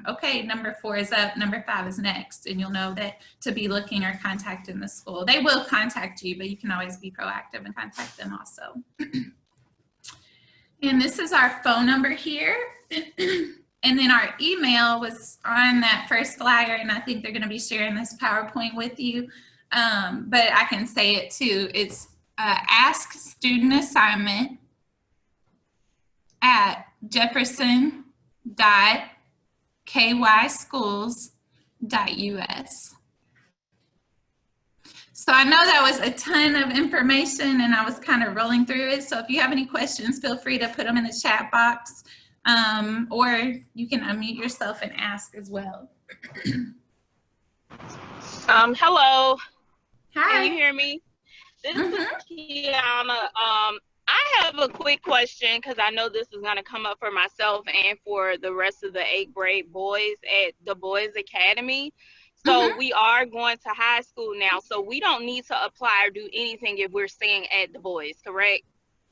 okay, number 4 is up, number 5 is next, and you'll know that to be looking or contacting the school. They will contact you, but you can always be proactive and contact them also. And this is our phone number here. And then our email was on that first flyer, and I think they're going to be sharing this PowerPoint with you. But I can say it too. It's askstudentassignment@jefferson.kyschools.us. So I know that was a ton of information, and I was kind of rolling through it. So if you have any questions, feel free to put them in the chat box, or you can unmute yourself and ask as well. Hello. Hi. Can you hear me? This is Kiana. I have a quick question because I know this is going to come up for myself and for the rest of the 8th grade boys at the Boys Academy. So we are going to high school now, so we don't need to apply or do anything if we're staying at the boys, correct?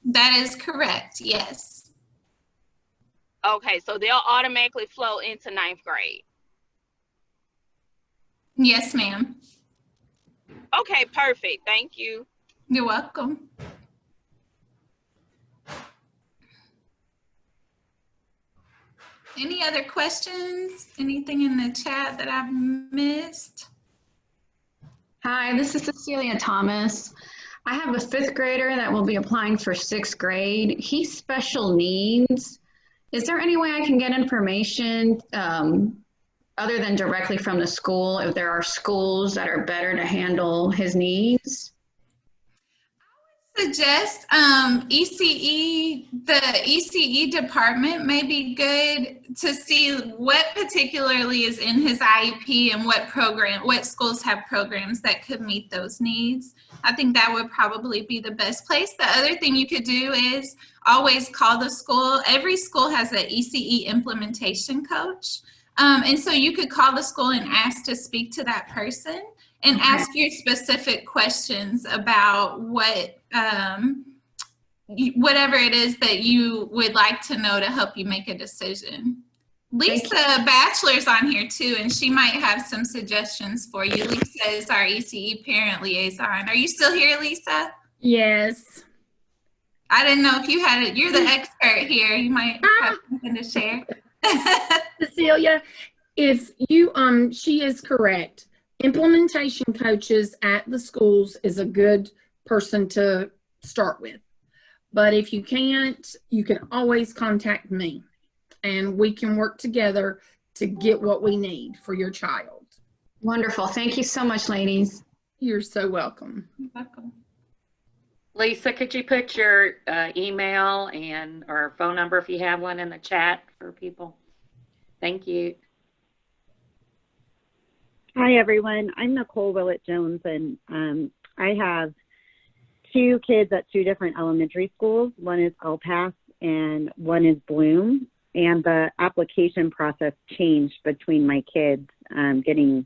That is correct, yes. Okay, so they'll automatically flow into 9th grade. Yes, ma'am. Okay, perfect. Thank you. You're welcome. Any other questions? Anything in the chat that I've missed? Hi, this is Cecilia Thomas. I have a 5th grader that will be applying for 6th grade. He's special needs. Is there any way I can get information other than directly from the school, if there are schools that are better to handle his needs? Suggest ECE, the ECE department may be good to see what particularly is in his IEP and what schools have programs that could meet those needs. I think that would probably be the best place. The other thing you could do is always call the school. Every school has an ECE implementation coach. And so you could call the school and ask to speak to that person and ask your specific questions about whatever it is that you would like to know to help you make a decision. Lisa Batchelor's on here too, and she might have some suggestions for you. Lisa is our ECE parent liaison. Are you still here, Lisa? Yes. I didn't know if you had it. You're the expert here. You might have something to share. Cecilia, if you, she is correct. Implementation coaches at the schools is a good person to start with. But if you can't, you can always contact me and we can work together to get what we need for your child. Wonderful. Thank you so much, ladies. You're so welcome. You're welcome. Lisa, could you put your email or phone number if you have one in the chat for people? Thank you. Hi, everyone. I'm Nicole Willett-Jones, and I have 2 kids at 2 different elementary schools. One is El Paso and one is Bloom. And the application process changed between my kids, getting,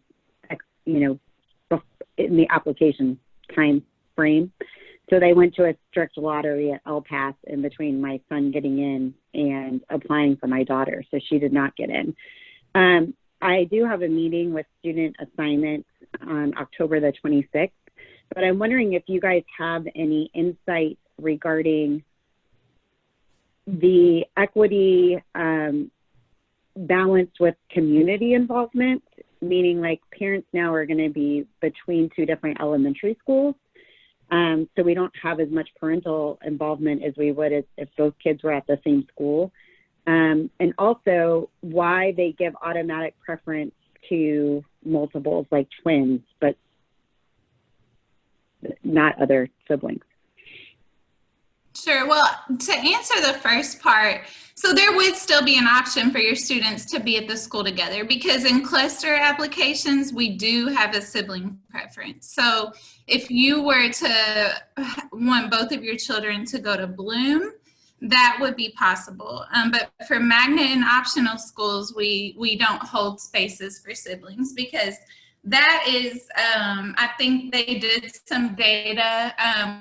in the application time frame. So they went to a strict lottery at El Paso in between my son getting in and applying for my daughter. So she did not get in. I do have a meeting with student assignments on October the 26th, but I'm wondering if you guys have any insight regarding the equity balanced with community involvement, meaning like parents now are going to be between two different elementary schools. So we don't have as much parental involvement as we would if both kids were at the same school. And also why they give automatic preference to multiples like twins, but not other siblings. Sure. Well, to answer the first part, so there would still be an option for your students to be at the school together, because in cluster applications, we do have a sibling preference. So if you were to want both of your children to go to Bloom, that would be possible. But for magnet and optional schools, we don't hold spaces for siblings, because that is, I think they did some data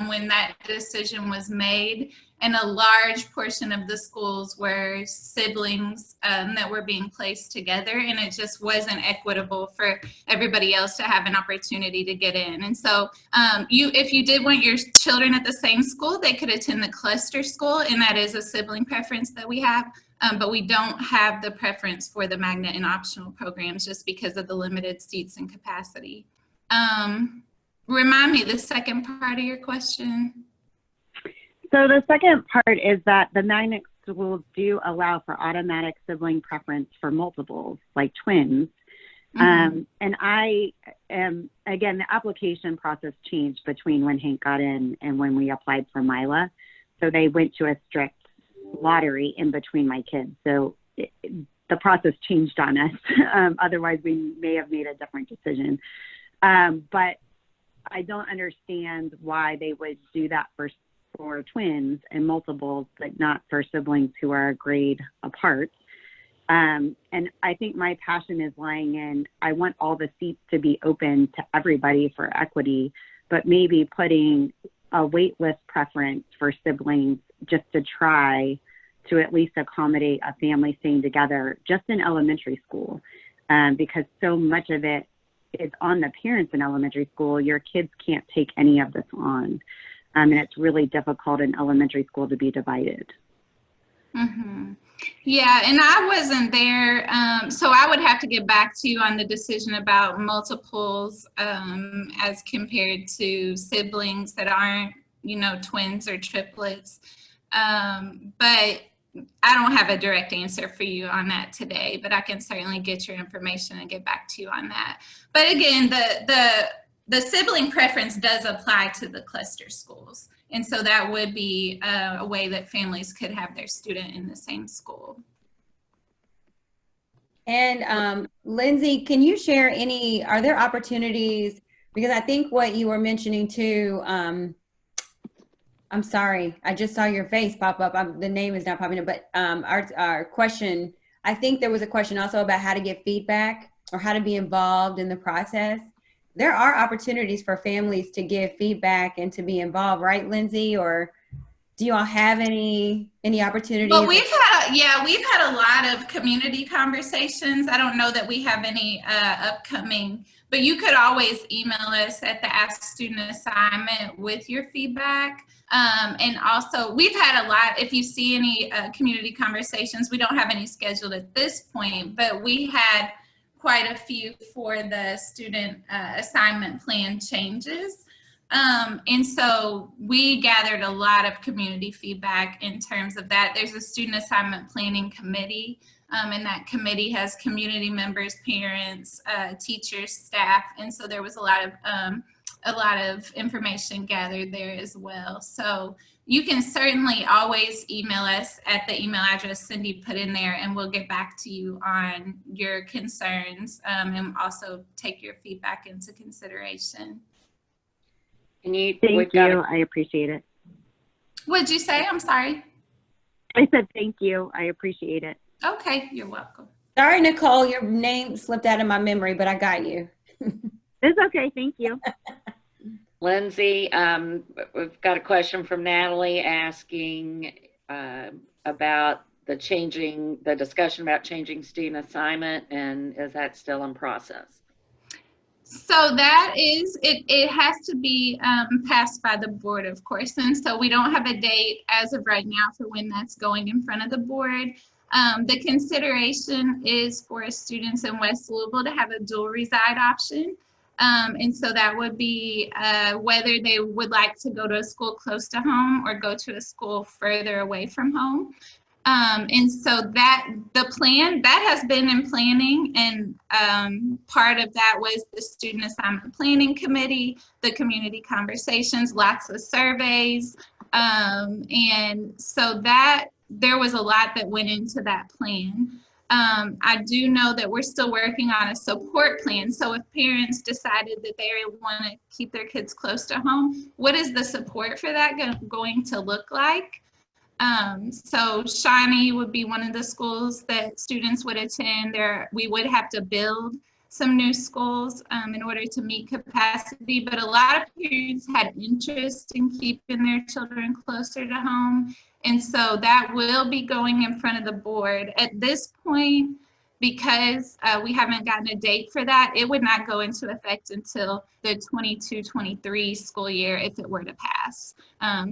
when that decision was made, and a large portion of the schools were siblings that were being placed together, and it just wasn't equitable for everybody else to have an opportunity to get in. And so if you did want your children at the same school, they could attend the cluster school, and that is a sibling preference that we have. But we don't have the preference for the magnet and optional programs just because of the limited seats and capacity. Remind me the second part of your question. So the second part is that the magnet schools do allow for automatic sibling preference for multiples, like twins. And I am, again, the application process changed between when Hank got in and when we applied for Mila. So they went to a strict lottery in between my kids. So the process changed on us. Otherwise, we may have made a different decision. But I don't understand why they would do that for twins and multiples, but not for siblings who are a grade apart. And I think my passion is lying in, I want all the seats to be open to everybody for equity, but maybe putting a wait list preference for siblings just to try to at least accommodate a family staying together just in elementary school, because so much of it is on the parents in elementary school. Your kids can't take any of this on. And it's really difficult in elementary school to be divided. Yeah, and I wasn't there, so I would have to get back to you on the decision about multiples as compared to siblings that aren't, twins or triplets. But I don't have a direct answer for you on that today, but I can certainly get your information and get back to you on that. But again, the sibling preference does apply to the cluster schools. And so that would be a way that families could have their student in the same school. And Lindsay, can you share are there opportunities, because I think what you were mentioning too, I'm sorry, I just saw your face pop up. The name is not popping up, but our question, I think there was a question also about how to get feedback or how to be involved in the process. There are opportunities for families to give feedback and to be involved, right, Lindsay? Or do you all have any opportunities? Well, we've had a lot of community conversations. I don't know that we have any upcoming, but you could always email us at the Ask Student Assignment with your feedback. And also, we've had a lot, if you see any community conversations, we don't have any scheduled at this point, but we had quite a few for the student assignment plan changes. And so we gathered a lot of community feedback in terms of that. There's a student assignment planning committee, and that committee has community members, parents, teachers, staff, and so there was a lot of information gathered there as well. So you can certainly always email us at the email address Cindy put in there, and we'll get back to you on your concerns and also take your feedback into consideration. Thank you. I appreciate it. What'd you say? I'm sorry. I said thank you. I appreciate it. Okay, you're welcome. Sorry, Nicole, your name slipped out of my memory, but I got you. It's okay. Thank you. Lindsay, we've got a question from Natalie asking about the discussion about changing student assignment, and is that still in process? So that is, it has to be passed by the board, of course. And so we don't have a date as of right now for when that's going in front of the board. The consideration is for students in West Louisville to have a dual reside option. And so that would be whether they would like to go to a school close to home or go to a school further away from home. And so that the plan that has been in planning, and part of that was the student assignment planning committee, the community conversations, lots of surveys. And so that there was a lot that went into that plan. I do know that we're still working on a support plan. So if parents decided that they want to keep their kids close to home, what is the support for that going to look like? So Shawnee would be one of the schools that students would attend. We would have to build some new schools in order to meet capacity, but a lot of parents had interest in keeping their children closer to home. And so that will be going in front of the board. At this point, because we haven't gotten a date for that, it would not go into effect until the 22-23 school year if it were to pass.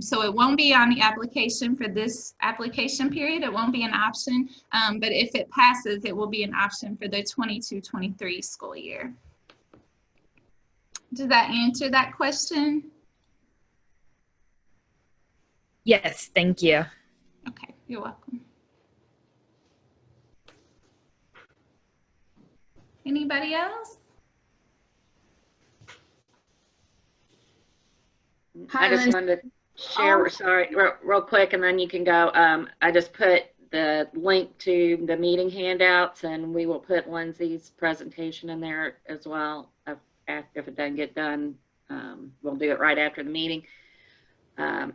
So it won't be on the application for this application period. It won't be an option, but if it passes, it will be an option for the 22-23 school year. Does that answer that question? Yes, thank you. Okay, you're welcome. Anybody else? I just wanted to share, sorry, real quick, and then you can go. I just put the link to the meeting handouts, and we will put Lindsay's presentation in there as well. If it doesn't get done, we'll do it right after the meeting.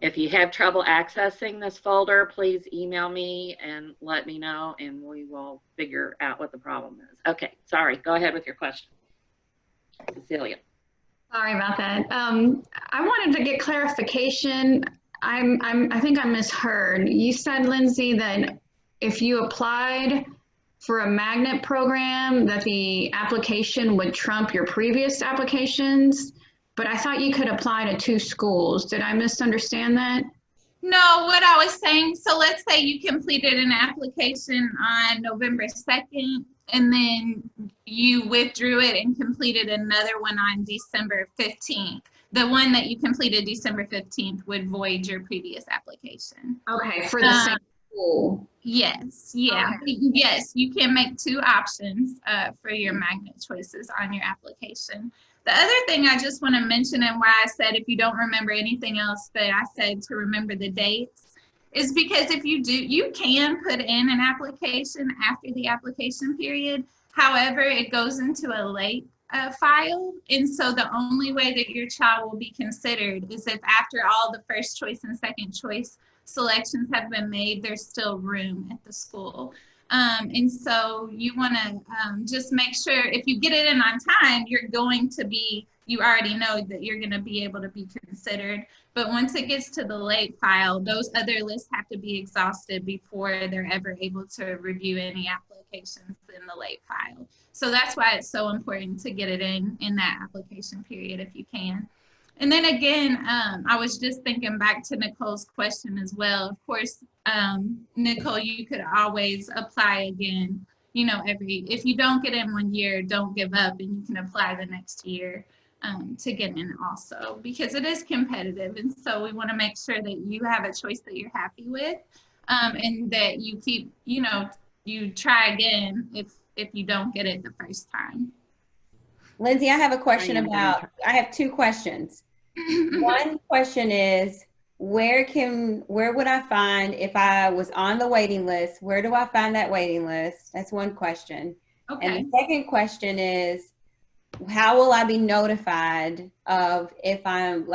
If you have trouble accessing this folder, please email me and let me know, and we will figure out what the problem is. Okay, sorry, go ahead with your question, Cecilia. Sorry about that. I wanted to get clarification. I think I misheard. You said, Lindsay, that if you applied for a magnet program, that the application would trump your previous applications. But I thought you could apply to 2 schools. Did I misunderstand that? No, what I was saying, so let's say you completed an application on November 2nd, and then you withdrew it and completed another one on December 15th. The one that you completed December 15th would void your previous application. Okay, for the same school. Yes, yeah. Okay. Yes, you can make 2 options for your magnet choices on your application. The other thing I just want to mention, and why I said if you don't remember anything else that I said to remember the dates, is because if you do, you can put in an application after the application period. However, it goes into a late file. And so the only way that your child will be considered is if after all the first choice and second choice selections have been made, there's still room at the school. And so you want to just make sure if you get it in on time, you already know that you're going to be able to be considered. But once it gets to the late file, those other lists have to be exhausted before they're ever able to review any applications in the late file. So that's why it's so important to get it in that application period if you can. And then again, I was just thinking back to Nicole's question as well. Of course, Nicole, you could always apply again, if you don't get in one year, don't give up, and you can apply the next year to get in also, because it is competitive. And so we want to make sure that you have a choice that you're happy with, and that you keep, you try again if you don't get it the first time. Lindsay, I have a question I have 2 questions. One question is, where would I find, if I was on the waiting list, where do I find that waiting list? That's one question. Okay. And the second question is, how will I be notified of if I'm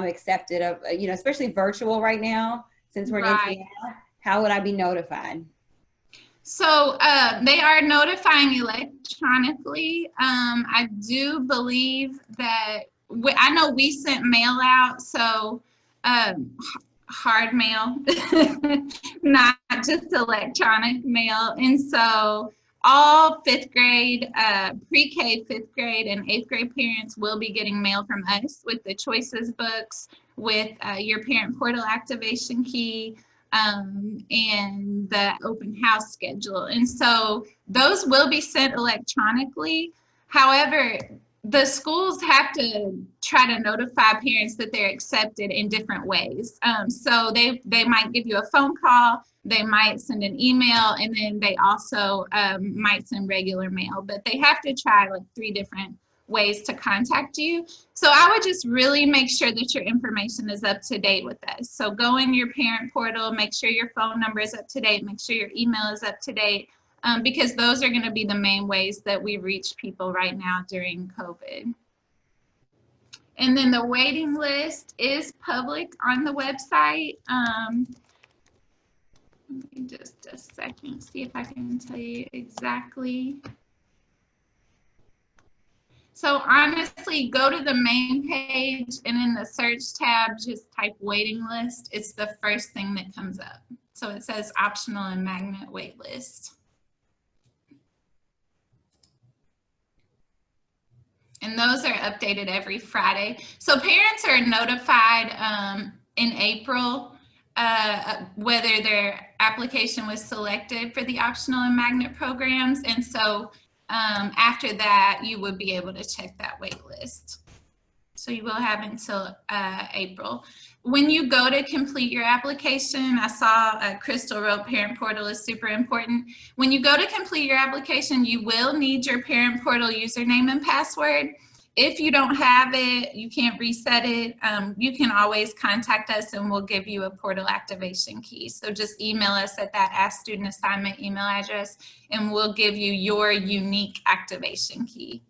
accepted of, especially virtual right now, since we're in Indiana, how would I be notified? So they are notifying electronically. I do believe that I know we sent mail out, so hard mail, not just electronic mail. And so all 5th grade, pre-K 5th grade and 8th grade parents will be getting mail from us with the Choices books, with your parent portal activation key, and the open house schedule. And so those will be sent electronically. However, the schools have to try to notify parents that they're accepted in different ways. So they might give you a phone call, they might send an email, and then they also might send regular mail, but they have to try like 3 different ways to contact you. So I would just really make sure that your information is up to date with us. So go in your parent portal, make sure your phone number is up to date, make sure your email is up to date, because those are going to be the main ways that we reach people right now during COVID. And then the waiting list is public on the website. Let me just a second, see if I can tell you exactly. So honestly, go to the main page and in the search tab, just type waiting list. It's the first thing that comes up. So it says optional and magnet wait list. And those are updated every Friday. So parents are notified in April whether their application was selected for the optional and magnet programs. And so after that, you would be able to check that wait list. So you will have until April. When you go to complete your application, I saw Crystal wrote parent portal is super important. When you go to complete your application, you will need your parent portal username and password. If you don't have it, you can't reset it, you can always contact us and we'll give you a portal activation key. So just email us at that Ask Student Assignment email address and we'll give you your unique activation key.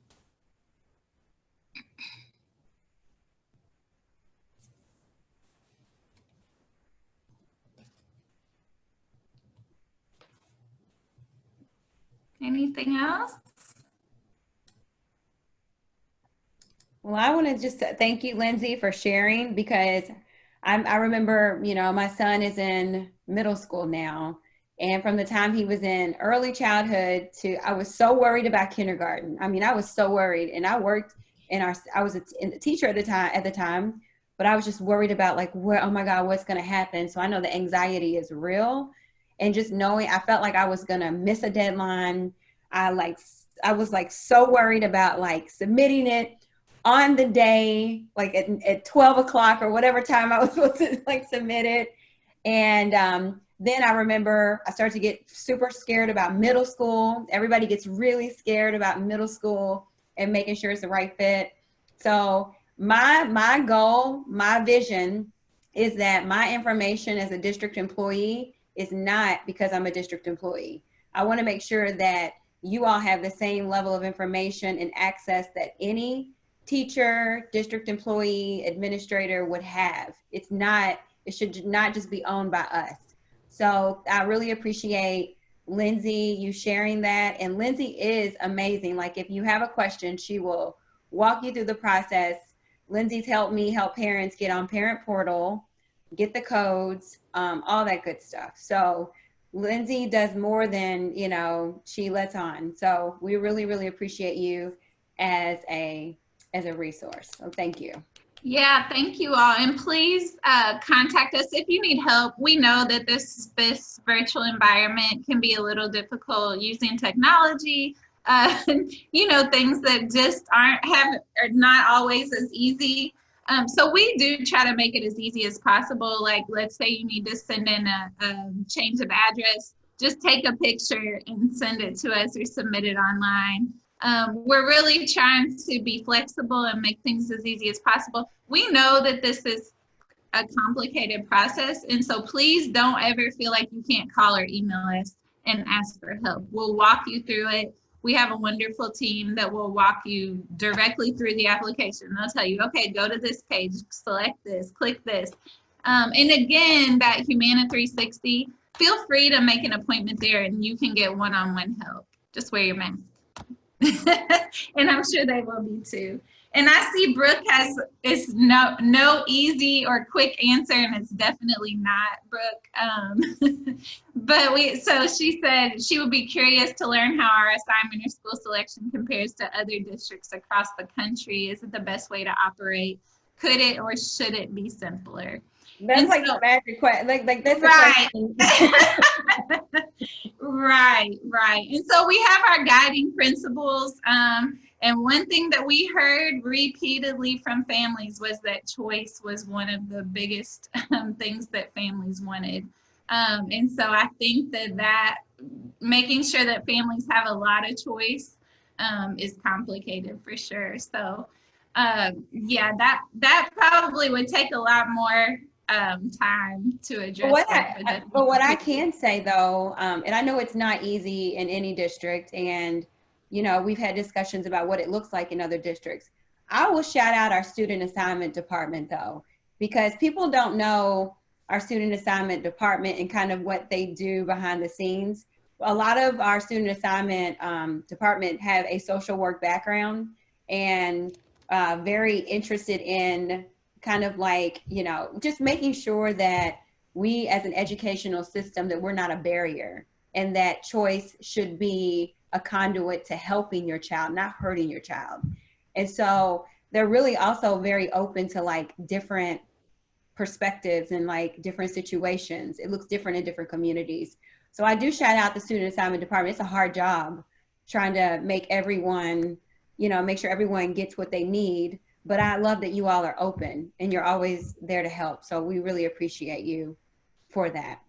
Anything else? Well, I want to just thank you, Lindsay, for sharing, because I remember, you know, my son is in middle school now. And from the time he was in early childhood to, I was so worried about kindergarten. I mean, I was so worried, and I worked I was a teacher at the time, but I was just worried about like, oh my God, what's going to happen? So I know the anxiety is real. And just knowing, I felt like I was going to miss a deadline. I was like so worried about like submitting it on the day, like at 12 o'clock or whatever time I was supposed to like submit it. And then I remember I started to get super scared about middle school. Everybody gets really scared about middle school and making sure it's the right fit. So my goal, my vision is that my information as a district employee is not because I'm a district employee. I want to make sure that you all have the same level of information and access that any teacher, district employee, administrator would have. It should not just be owned by us. So I really appreciate Lindsay, you sharing that. And Lindsay is amazing. Like if you have a question, she will walk you through the process. Lindsay's helped me help parents get on Parent Portal, get the codes, all that good stuff. So Lindsay does more than, you know, she lets on. So we really, really appreciate you as a resource. So thank you. Yeah, thank you all. And please contact us if you need help. We know that this virtual environment can be a little difficult using technology. You know, things that just are not always as easy. So we do try to make it as easy as possible. Like, let's say you need to send in a change of address, just take a picture and send it to us or submit it online. We're really trying to be flexible and make things as easy as possible. We know that this is a complicated process, and so please don't ever feel like you can't call or email us and ask for help. We'll walk you through it. We have a wonderful team that will walk you directly through the application. They'll tell you, okay, go to this page, select this, click this. And again, that Humana 360, feel free to make an appointment there and you can get one-on-one help. Just wear your mask. And I'm sure they will be too. And I see Brooke is no easy or quick answer, and it's definitely not, Brooke. But so she said she would be curious to learn how our assignment or school selection compares to other districts across the country. Is it the best way to operate? Could it or should it be simpler? That's And like so- the magic question. Like that's Right. a question. Right. And so we have our guiding principles. And one thing that we heard repeatedly from families was that choice was one of the biggest things that families wanted. And so I think that making sure that families have a lot of choice is complicated for sure. So yeah, that probably would take a lot more time to address that. But what I can say though, and I know it's not easy in any district, and you know, we've had discussions about what it looks like in other districts. I will shout out our student assignment department though, because people don't know our student assignment department and kind of what they do behind the scenes. A lot of our student assignment department have a social work background and very interested in kind of like, you know, just making sure that we as an educational system, that we're not a barrier, and that choice should be a conduit to helping your child, not hurting your child. And so they're really also very open to like different perspectives and like different situations. It looks different in different communities. So I do shout out the student assignment department. It's a hard job trying to make everyone, you know, make sure everyone gets what they need. But I love that you all are open and you're always there to help. So we really appreciate you for that.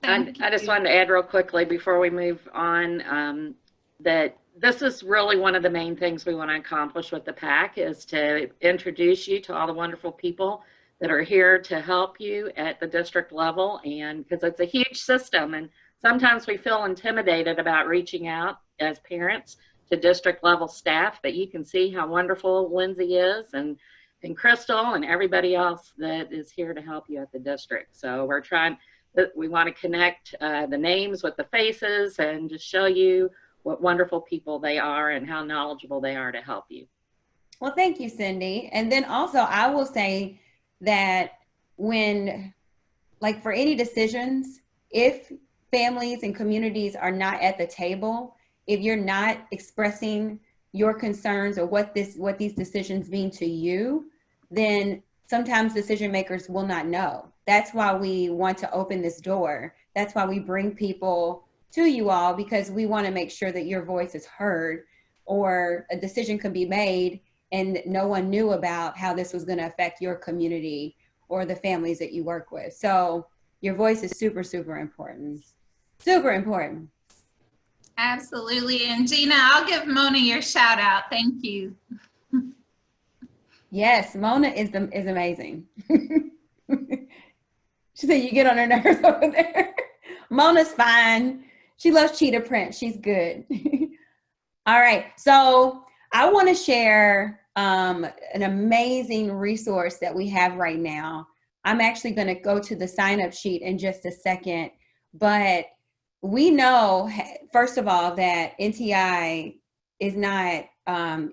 I just wanted to add real quickly before we move on that this is really one of the main things we want to accomplish with the PAC, is to introduce you to all the wonderful people that are here to help you at the district level. And because it's a huge system, and sometimes we feel intimidated about reaching out as parents to district level staff, but you can see how wonderful Lindsay is and Crystal and everybody else that is here to help you at the district. So we want to connect the names with the faces and just show you what wonderful people they are and how knowledgeable they are to help you. Well, thank you, Cindy. And then also I will say that when, like for any decisions, if families and communities are not at the table, if you're not expressing your concerns or what these decisions mean to you, then sometimes decision makers will not know. That's why we want to open this door. That's why we bring people to you all, because we want to make sure that your voice is heard, or a decision can be made and no one knew about how this was going to affect your community or the families that you work with. So your voice is super, super important. Super important. Absolutely. And Gina, I'll give Mona your shout out. Thank you. Yes, Mona is amazing. She said you get on her nerves over there. Mona's fine. She loves cheetah print. She's good. All right. So I want to share an amazing resource that we have right now. I'm actually going to go to the sign up sheet in just a second, but we know, first of all, that NTI is not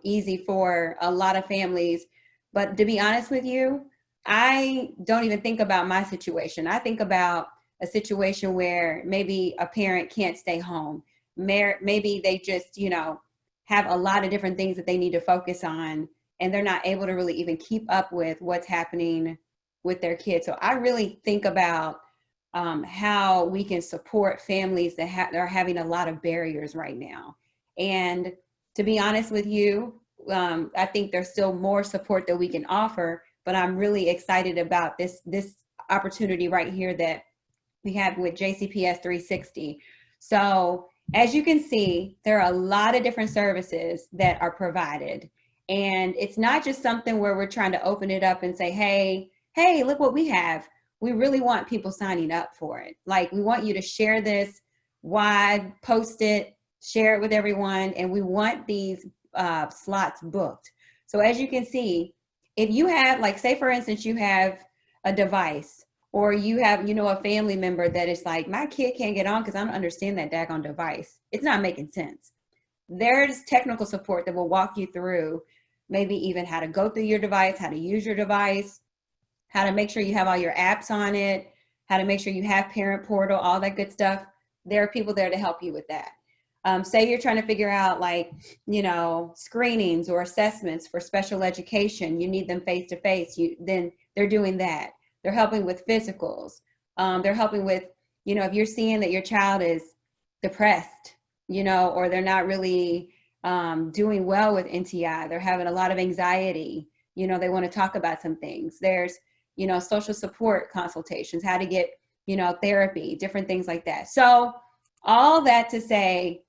easy for a lot of families. But to be honest with you, I don't even think about my situation. I think about a situation where maybe a parent can't stay home. Maybe they just, you know, have a lot of different things that they need to focus on, and they're not able to really even keep up with what's happening with their kids. So I really think about how we can support families that are having a lot of barriers right now. And to be honest with you, I think there's still more support that we can offer, but I'm really excited about this opportunity right here that we have with JCPS 360. So as you can see, there are a lot of different services that are provided. And it's not just something where we're trying to open it up and say, hey, look what we have. We really want people signing up for it. Like, we want you to share this wide, post it, share it with everyone. And we want these slots booked. So as you can see, if you have, like, say for instance, you have a device, or you have, you know, a family member that is like, my kid can't get on because I don't understand that daggone device. It's not making sense. There's technical support that will walk you through maybe even how to go through your device, how to use your device, how to make sure you have all your apps on it, how to make sure you have parent portal, all that good stuff. There are people there to help you with that. Say you're trying to figure out like, you know, screenings or assessments for special education, you need them face to face, then they're doing that. They're helping with physicals. They're helping with, you know, if you're seeing that your child is depressed, you know, or they're not really doing well with NTI, they're having a lot of anxiety, you know, they want to talk about some things. There's, you know, social support consultations, how to get, you know, therapy, different things like that. So all that to say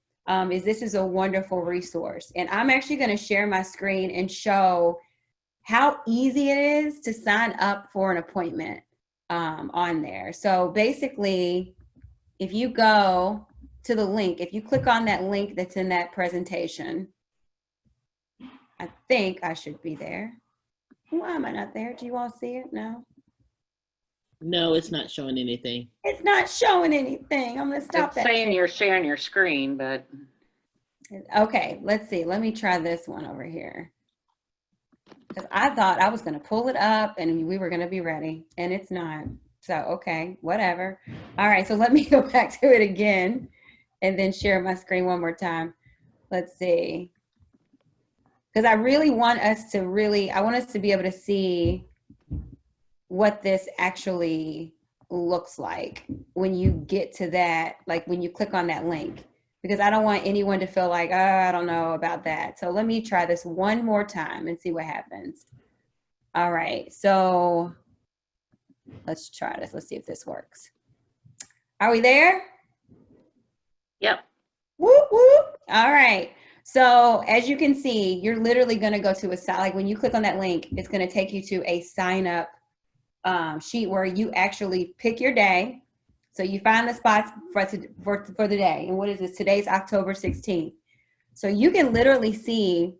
is this is a wonderful resource. And I'm actually going to share my screen and show how easy it is to sign up for an appointment on there. So basically, if you go to the link, if you click on that link that's in that presentation, I think I should be there. Why am I not there? Do you all see it? No? No, it's not showing anything. It's not showing anything. I'm going to stop It's that. saying you're sharing your screen, but. Okay, let's see. Let me try this one over here. Because I thought I was going to pull it up and we were going to be ready, and it's not. So, okay, whatever. All right, so let me go back to it again and then share my screen one more time. Let's see. Because I really want us to I want us to be able to see what this actually looks like when you get to that, like when you click on that link, because I don't want anyone to feel like, oh, I don't know about that. So let me try this one more time and see what happens. All right, so let's try this. Let's see if this works. Are we there? Yep. Whoop, whoop. All right. So as you can see, you're literally going to go to a site. Like when you click on that link, it's going to take you to a sign up sheet where you actually pick your day. So you find the spots for the day. And what is this? Today's October 16th. So you can literally see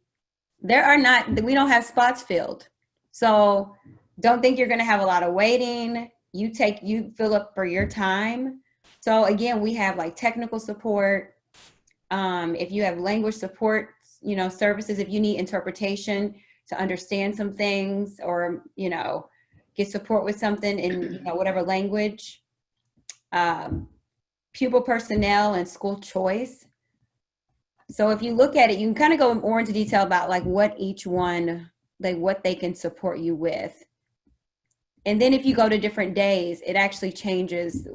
we don't have spots filled. So don't think you're going to have a lot of waiting. You fill up for your time. So again, we have like technical support. If you have language support, you know, services, if you need interpretation to understand some things or, you know, get support with something in, you know, whatever language, pupil personnel and school choice. So if you look at it, you can kind of go more into detail about like what each one, like what they can support you with. And then if you go to different days, it actually changes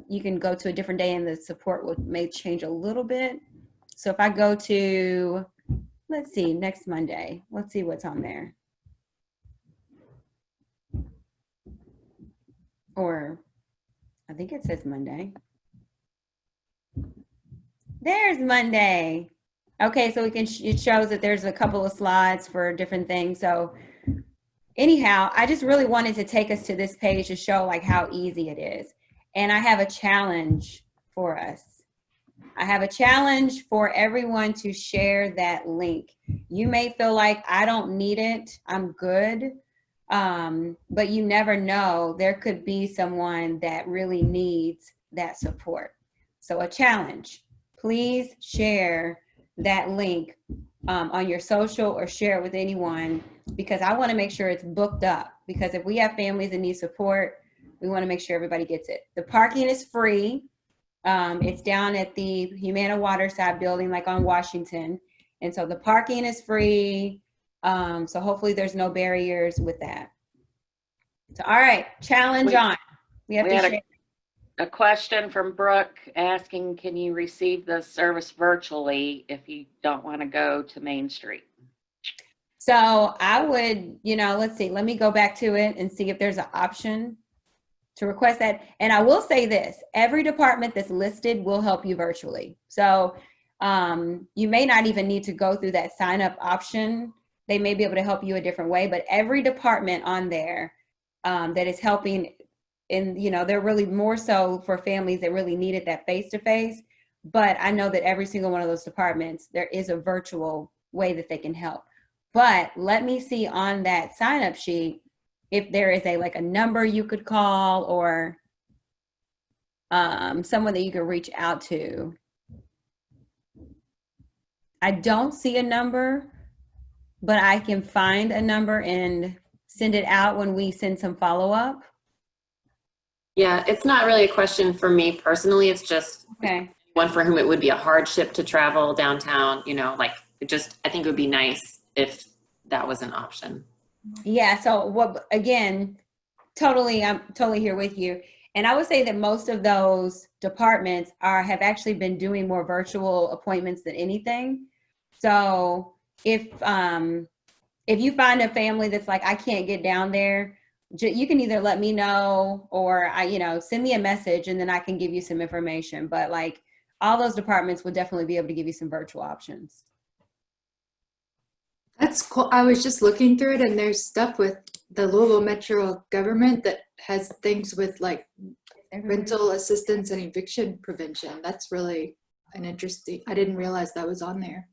you can go to a different day and the support may change a little bit. So if I go to, let's see, next Monday, let's see what's on there. Or I think it says Monday. There's Monday. Okay, so it shows that there's a couple of slides for different things. So anyhow, I just really wanted to take us to this page to show like how easy it is. And I have a challenge for us. I have a challenge for everyone to share that link. You may feel like I don't need it, I'm good. But you never know, there could be someone that really needs that support. So a challenge, please share that link on your social or share it with anyone, because I want to make sure it's booked up, because if we have families that need support, we want to make sure everybody gets it. The parking is free. It's down at the Humana Waterside building, like on Washington. And so the parking is free. So hopefully there's no barriers with that. So, all right, challenge on. We have to share. A question from Brooke asking, can you receive the service virtually if you don't want to go to Main Street? So I would, you know, let's see, let me go back to it and see if there's an option to request that. And I will say this, every department that's listed will help you virtually. So you may not even need to go through that sign up option. They may be able to help you a different way, but every department on there that is helping, and you know, they're really more so for families that really needed that face-to-face. But I know that every single one of those departments, there is a virtual way that they can help. But let me see on that sign-up sheet if there is a number you could call or someone that you could reach out to. I don't see a number, but I can find a number and send it out when we send some follow-up. Yeah, it's not really a question for me personally. It's just Okay. one for whom it would be a hardship to travel downtown, you know, like it just, I think it would be nice if that was an option. Yeah, so what, again, I'm totally here with you. And I would say that most of those departments have actually been doing more virtual appointments than anything. So if you find a family that's like, I can't get down there, you can either let me know or send me a message and then I can give you some information. But like all those departments will definitely be able to give you some virtual options. That's cool. I was just looking through it, and there's stuff with the Louisville Metro government that has things with like rental assistance and eviction prevention. That's really an interesting, I didn't realize that was on there.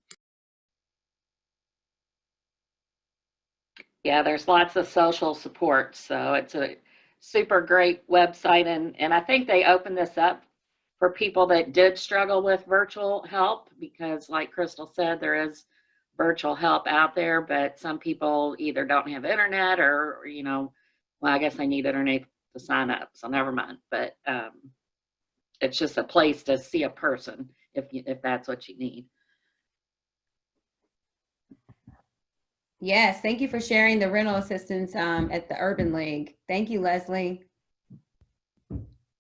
Yeah, there's lots of social support. So it's a super great website. And I think they opened this up for people that did struggle with virtual help because like Crystal said, there is virtual help out there, but some people either don't have internet or, well, I guess they need internet to sign up, so never mind. But it's just a place to see a person if that's what you need. Yes, thank you for sharing the rental assistance at the Urban League. Thank you, Leslie.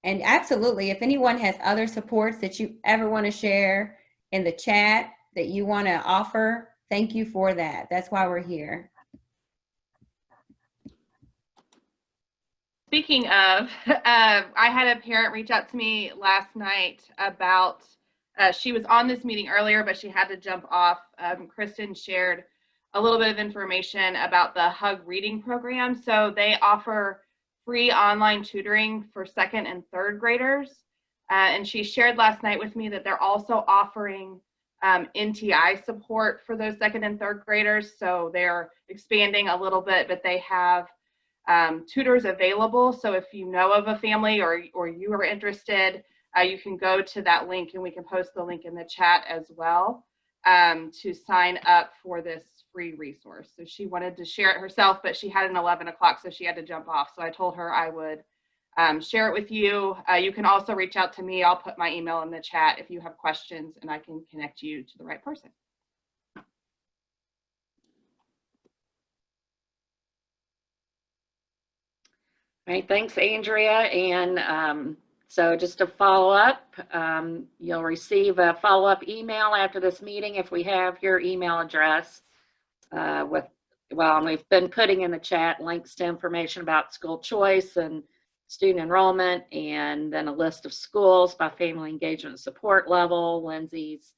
And absolutely, if anyone has other supports that you ever want to share in the chat that you want to offer, thank you for that. That's why we're here. Speaking of, I had a parent reach out to me last night about, she was on this meeting earlier, but she had to jump off. Kristen shared a little bit of information about the HUG reading program. So they offer free online tutoring for 2nd and 3rd graders. And she shared last night with me that they're also offering NTI support for those 2nd and 3rd graders. So they're expanding a little bit, but they have tutors available. So if you know of a family or you are interested, you can go to that link and we can post the link in the chat as well to sign up for this free resource. So she wanted to share it herself, but she had an 11 o'clock, so she had to jump off. So I told her I would share it with you. You can also reach out to me. I'll put my email in the chat if you have questions and I can connect you to the right person. All right, thanks, Andrea. And so just to follow up, you'll receive a follow-up email after this meeting if we have your email address. And we've been putting in the chat links to information about school choice and student enrollment, and then a list of schools by family engagement support level, Lindsay's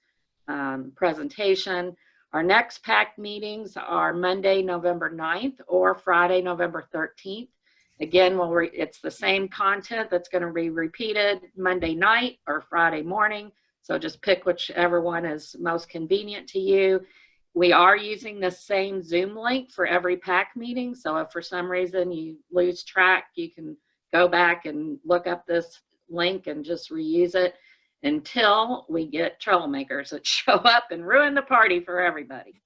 presentation. Our next PAC meetings are Monday, November 9th or Friday, November 13th. Again, it's the same content that's going to be repeated Monday night or Friday morning. So just pick whichever one is most convenient to you. We are using the same Zoom link for every PAC meeting. So if for some reason you lose track, you can go back and look up this link and just reuse it until we get troublemakers that show up and ruin the party for everybody.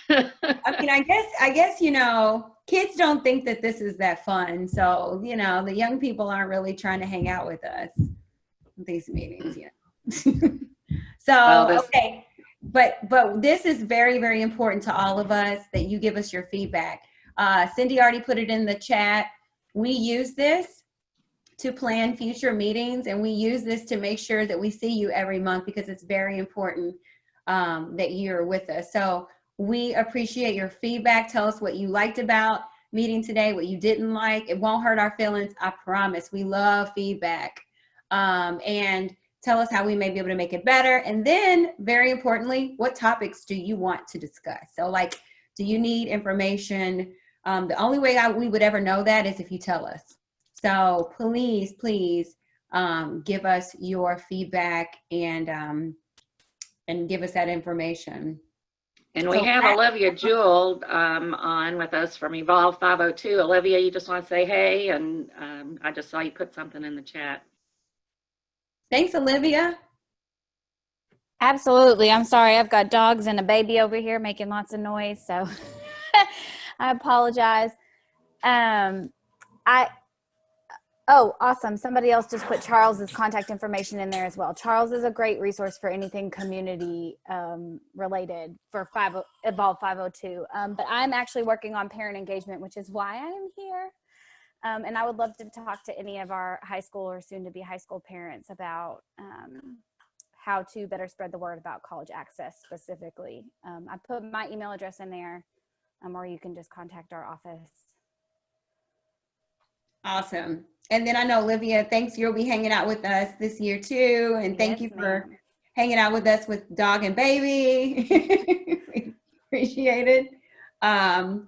I mean, I guess, kids don't think that this is that fun. So, the young people aren't really trying to hang out with us at these meetings. So, okay. But this is very, very important to all of us that you give us your feedback. Cindy already put it in the chat. We use this to plan future meetings, and we use this to make sure that we see you every month because it's very important that you're with us. So we appreciate your feedback. Tell us what you liked about meeting today, what you didn't like. It won't hurt our feelings, I promise. We love feedback. And tell us how we may be able to make it better. And then, very importantly, what topics do you want to discuss? So like, do you need information? The only way we would ever know that is if you tell us. So please, please give us your feedback and give us that information. And we have Olivia Jewell on with us from Evolve 502. Olivia, you just want to say hey, and I just saw you put something in the chat. Thanks, Olivia. Absolutely. I'm sorry. I've got dogs and a baby over here making lots of noise, so I apologize. Oh, awesome. Somebody else just put Charles's contact information in there as well. Charles is a great resource for anything community related for Evolve 502. But I'm actually working on parent engagement, which is why I am here. And I would love to talk to any of our high school or soon to be high school parents about how to better spread the word about college access specifically. I put my email address in there, or you can just contact our office. Awesome. And then I know, Olivia, thanks. You'll be hanging out with us this year too. And thank you for hanging out with us with dog and baby. We appreciate it. And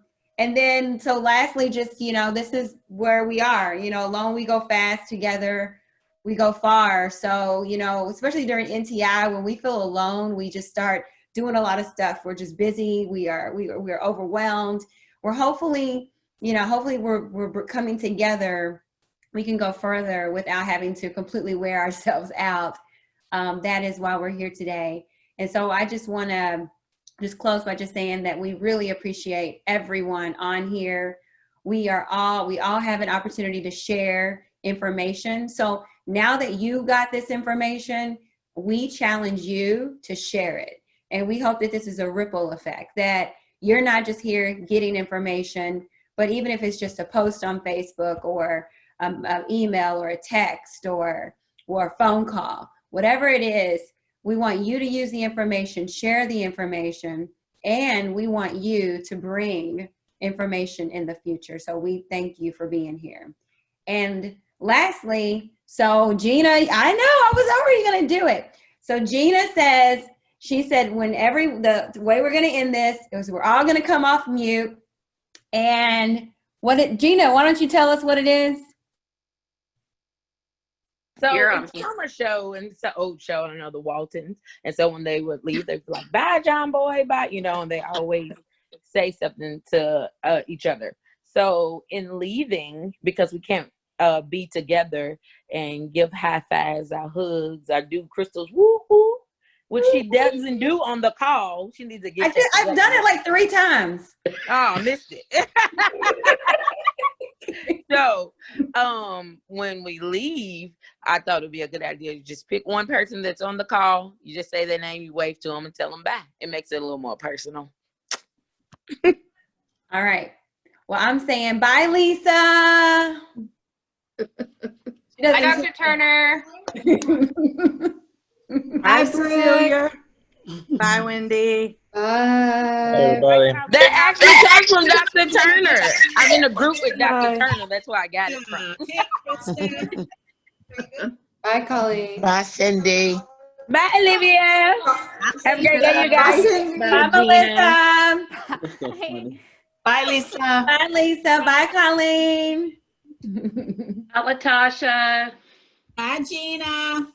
then, so lastly, just, this is where we are, alone we go fast, together we go far. So, especially during NTI, when we feel alone, we just start doing a lot of stuff. We're just busy. We're overwhelmed. We're hopefully we're coming together. We can go further without having to completely wear ourselves out. That is why we're here today. And so I just want to just close by just saying that we really appreciate everyone on here. We all have an opportunity to share information. So now that you got this information, we challenge you to share it. And we hope that this is a ripple effect, that you're not just here getting information, but even if it's just a post on Facebook or an email or a text or a phone call, whatever it is, we want you to use the information, share the information, and we want you to bring information in the future. So we thank you for being here. And lastly, so Gina, I know I was already going to do it. So Gina says, she said, the way we're going to end this is we're all going to come off mute. And Gina, why don't you tell us what it is? So it's a summer show, and it's an old show. I know the Waltons. And so when they would leave, they'd be like, bye, John Boy, bye. And they always say something to each other. So in leaving, because we can't be together and give high fives, our hugs, or do Crystal's woo-hoo, which she doesn't do on the call. She needs to get I've done it like 3 times. Oh, I missed it. So when we leave, I thought it'd be a good idea to just pick one person that's on the call. You just say their name, you wave to them and tell them bye. It makes it a little more personal. All right. Well, I'm saying bye, Lisa. Bye, Dr. Turner. Bye, Cecilia. Bye, Wendy. Bye. Everybody. That actually comes from Dr. Turner. I'm in a group with Dr. Turner. That's where I got it from. Bye, Colleen. Bye, Cindy. Bye, Olivia. Have a great day, you guys. Bye, Melissa. Bye, Lisa. Bye, Lisa. Bye, Colleen. Bye, Latasha. Bye, Gina.